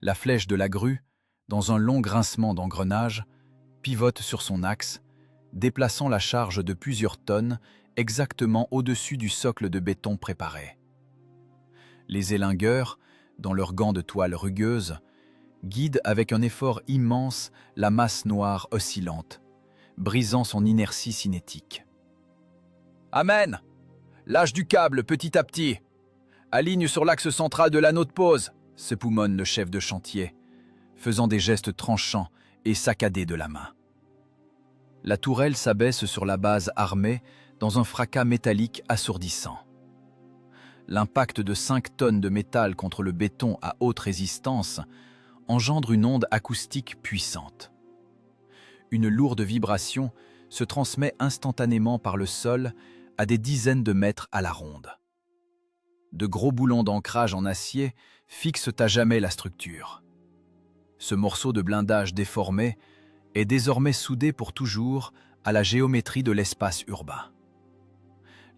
La flèche de la grue, dans un long grincement d'engrenage, pivote sur son axe, déplaçant la charge de plusieurs tonnes exactement au-dessus du socle de béton préparé. Les élingueurs, dans leurs gants de toile rugueuse, guident avec un effort immense la masse noire oscillante, brisant son inertie cinétique. « Amen! Lâche du câble petit à petit! Aligne sur l'axe central de l'anneau de pause !» s'époumonne le chef de chantier, faisant des gestes tranchants et saccadés de la main. La tourelle s'abaisse sur la base armée dans un fracas métallique assourdissant. L'impact de 5 tonnes de métal contre le béton à haute résistance engendre une onde acoustique puissante. Une lourde vibration se transmet instantanément par le sol à des dizaines de mètres à la ronde. De gros boulons d'ancrage en acier fixent à jamais la structure. Ce morceau de blindage déformé est désormais soudé pour toujours à la géométrie de l'espace urbain.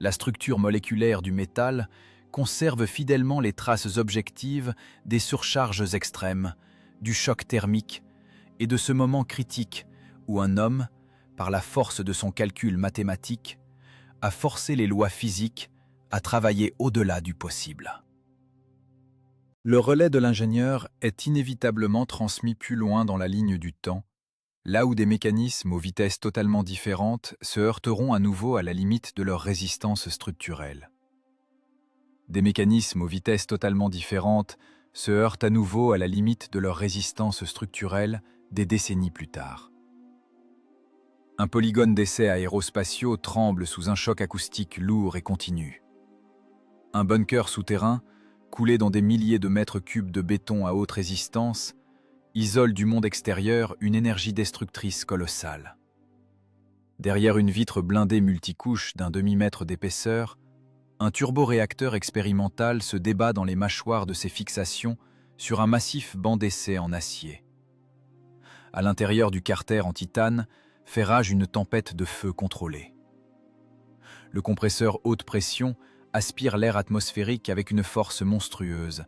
La structure moléculaire du métal conserve fidèlement les traces objectives des surcharges extrêmes, du choc thermique et de ce moment critique où un homme, par la force de son calcul mathématique, a forcé les lois physiques à travailler au-delà du possible. Le relais de l'ingénieur est inévitablement transmis plus loin dans la ligne du temps, là où des mécanismes aux vitesses totalement différentes se heurteront à nouveau à la limite de leur résistance structurelle. Des mécanismes aux vitesses totalement différentes se heurtent à nouveau à la limite de leur résistance structurelle des décennies plus tard. Un polygone d'essais aérospatiaux tremble sous un choc acoustique lourd et continu. Un bunker souterrain, coulé dans des milliers de mètres cubes de béton à haute résistance, isole du monde extérieur une énergie destructrice colossale. Derrière une vitre blindée multicouche d'un demi-mètre d'épaisseur, un turboréacteur expérimental se débat dans les mâchoires de ses fixations sur un massif banc d'essai en acier. À l'intérieur du carter en titane fait rage une tempête de feu contrôlée. Le compresseur haute pression aspire l'air atmosphérique avec une force monstrueuse,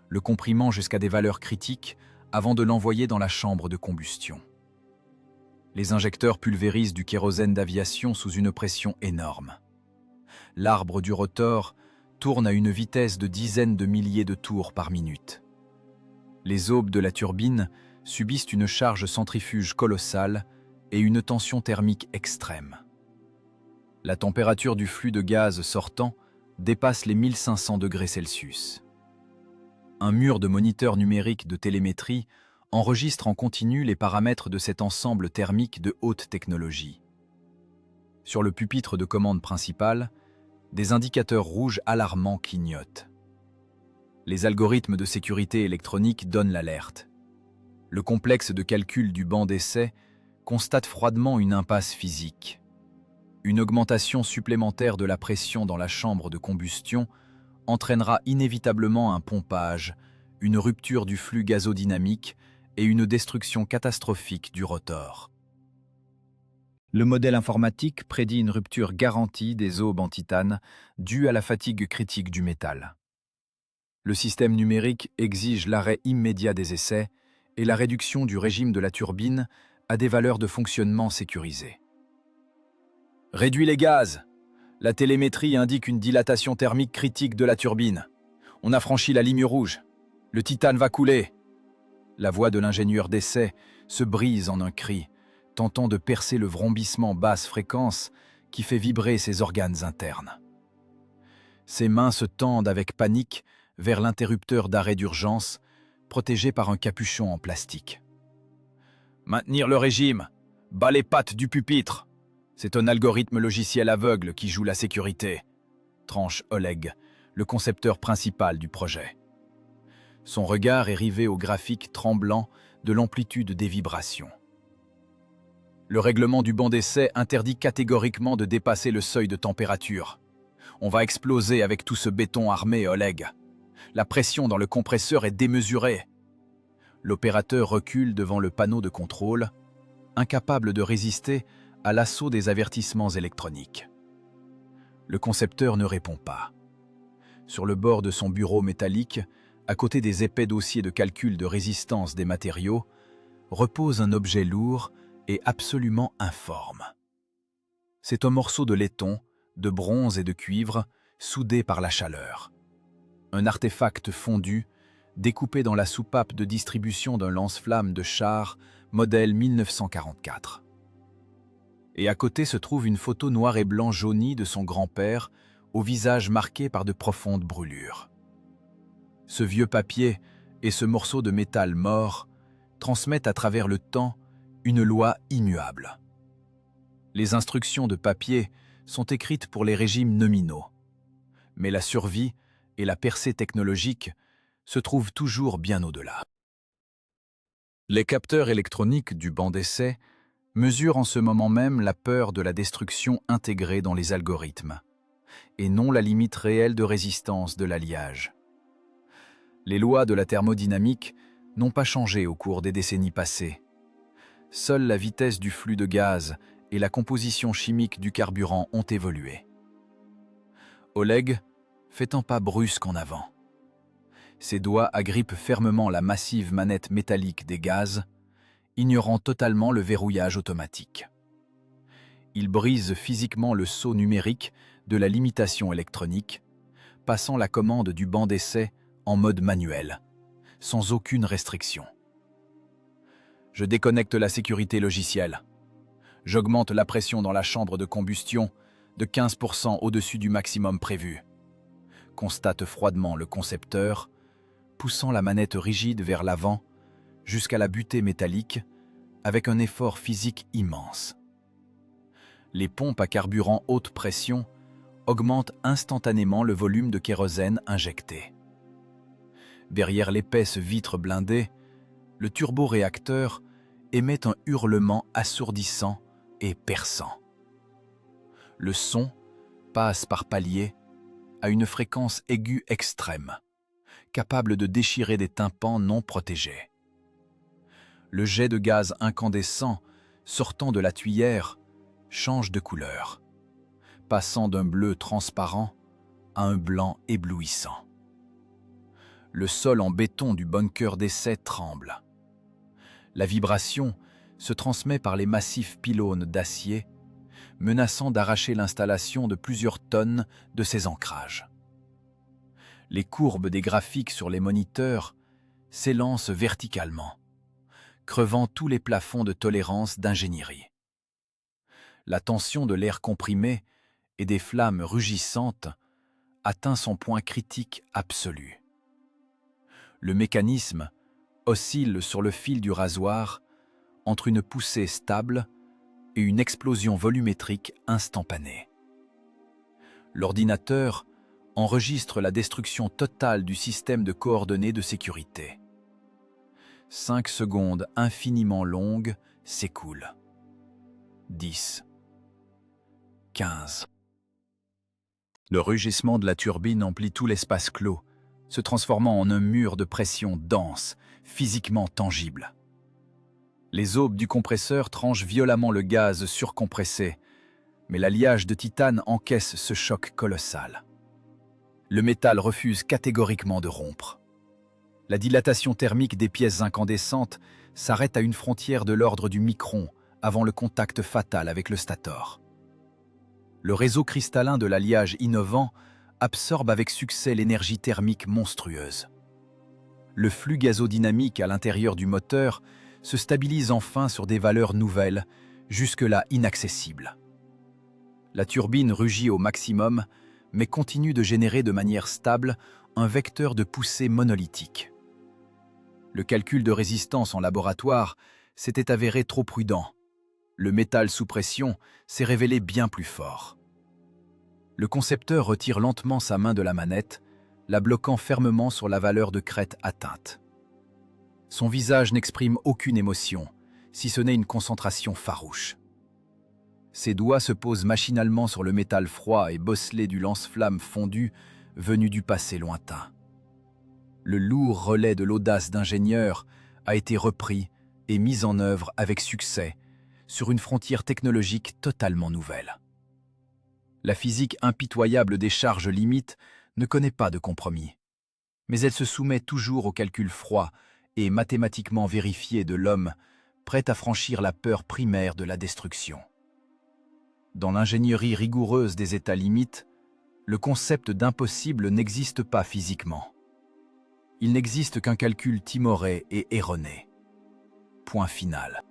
le comprimant jusqu'à des valeurs critiques avant de l'envoyer dans la chambre de combustion. Les injecteurs pulvérisent du kérosène d'aviation sous une pression énorme. L'arbre du rotor tourne à une vitesse de dizaines de milliers de tours par minute. Les aubes de la turbine subissent une charge centrifuge colossale et une tension thermique extrême. La température du flux de gaz sortant dépasse les 1500 degrés Celsius. Un mur de moniteurs numériques de télémétrie enregistre en continu les paramètres de cet ensemble thermique de haute technologie. Sur le pupitre de commande principal, des indicateurs rouges alarmants clignotent. Les algorithmes de sécurité électronique donnent l'alerte. Le complexe de calcul du banc d'essai constate froidement une impasse physique. Une augmentation supplémentaire de la pression dans la chambre de combustion entraînera inévitablement un pompage, une rupture du flux gazodynamique et une destruction catastrophique du rotor. Le modèle informatique prédit une rupture garantie des aubes en titane due à la fatigue critique du métal. Le système numérique exige l'arrêt immédiat des essais et la réduction du régime de la turbine à des valeurs de fonctionnement sécurisées. Réduis les gaz. La télémétrie indique une dilatation thermique critique de la turbine. On a franchi la ligne rouge. Le titane va couler. La voix de l'ingénieur d'essai se brise en un cri, tentant de percer le vrombissement basse fréquence qui fait vibrer ses organes internes. Ses mains se tendent avec panique vers l'interrupteur d'arrêt d'urgence, protégé par un capuchon en plastique. Maintenir le régime. Bas les pattes du pupitre. C'est un algorithme logiciel aveugle qui joue la sécurité, tranche Oleg, le concepteur principal du projet. Son regard est rivé au graphique tremblant de l'amplitude des vibrations. Le règlement du banc d'essai interdit catégoriquement de dépasser le seuil de température. On va exploser avec tout ce béton armé, Oleg. La pression dans le compresseur est démesurée. L'opérateur recule devant le panneau de contrôle, incapable de résister à l'assaut des avertissements électroniques. Le concepteur ne répond pas. Sur le bord de son bureau métallique, à côté des épais dossiers de calcul de résistance des matériaux, repose un objet lourd et absolument informe. C'est un morceau de laiton, de bronze et de cuivre, soudé par la chaleur. Un artefact fondu, découpé dans la soupape de distribution d'un lance-flammes de char modèle 1944. Et à côté se trouve une photo noir et blanc jaunie de son grand-père, au visage marqué par de profondes brûlures. Ce vieux papier et ce morceau de métal mort transmettent à travers le temps une loi immuable. Les instructions de papier sont écrites pour les régimes nominaux, mais la survie et la percée technologique se trouvent toujours bien au-delà. Les capteurs électroniques du banc d'essai mesurent en ce moment même la peur de la destruction intégrée dans les algorithmes, et non la limite réelle de résistance de l'alliage. Les lois de la thermodynamique n'ont pas changé au cours des décennies passées. Seule la vitesse du flux de gaz et la composition chimique du carburant ont évolué. Oleg fait un pas brusque en avant. Ses doigts agrippent fermement la massive manette métallique des gaz, ignorant totalement le verrouillage automatique. Il brise physiquement le sceau numérique de la limitation électronique, passant la commande du banc d'essai en mode manuel, sans aucune restriction. Je déconnecte la sécurité logicielle. J'augmente la pression dans la chambre de combustion de 15% au-dessus du maximum prévu. Constate froidement le concepteur, poussant la manette rigide vers l'avant jusqu'à la butée métallique avec un effort physique immense. Les pompes à carburant haute pression augmentent instantanément le volume de kérosène injecté. Derrière l'épaisse vitre blindée, le turboréacteur émet un hurlement assourdissant et perçant. Le son passe par paliers à une fréquence aiguë extrême, capable de déchirer des tympans non protégés. Le jet de gaz incandescent sortant de la tuyère change de couleur, passant d'un bleu transparent à un blanc éblouissant. Le sol en béton du bunker d'essai tremble. La vibration se transmet par les massifs pylônes d'acier, menaçant d'arracher l'installation de plusieurs tonnes de ces ancrages. Les courbes des graphiques sur les moniteurs s'élancent verticalement, crevant tous les plafonds de tolérance d'ingénierie. La tension de l'air comprimé et des flammes rugissantes atteint son point critique absolu. Le mécanisme oscille sur le fil du rasoir entre une poussée stable et une explosion volumétrique instantanée. L'ordinateur enregistre la destruction totale du système de coordonnées de sécurité. 5 secondes infiniment longues s'écoulent. 10. 15. Le rugissement de la turbine emplit tout l'espace clos, se transformant en un mur de pression dense, physiquement tangible. Les aubes du compresseur tranchent violemment le gaz surcompressé, mais l'alliage de titane encaisse ce choc colossal. Le métal refuse catégoriquement de rompre. La dilatation thermique des pièces incandescentes s'arrête à une frontière de l'ordre du micron avant le contact fatal avec le stator. Le réseau cristallin de l'alliage innovant absorbe avec succès l'énergie thermique monstrueuse. Le flux gazodynamique à l'intérieur du moteur se stabilise enfin sur des valeurs nouvelles, jusque-là inaccessibles. La turbine rugit au maximum, mais continue de générer de manière stable un vecteur de poussée monolithique. Le calcul de résistance en laboratoire s'était avéré trop prudent. Le métal sous pression s'est révélé bien plus fort. Le concepteur retire lentement sa main de la manette, la bloquant fermement sur la valeur de crête atteinte. Son visage n'exprime aucune émotion, si ce n'est une concentration farouche. Ses doigts se posent machinalement sur le métal froid et bosselé du lance-flamme fondu venu du passé lointain. Le lourd relais de l'audace d'ingénieur a été repris et mis en œuvre avec succès sur une frontière technologique totalement nouvelle. La physique impitoyable des charges limites ne connaît pas de compromis, mais elle se soumet toujours au calcul froid et mathématiquement vérifié de l'homme, prêt à franchir la peur primaire de la destruction. Dans l'ingénierie rigoureuse des états limites, le concept d'impossible n'existe pas physiquement. Il n'existe qu'un calcul timoré et erroné. Point final.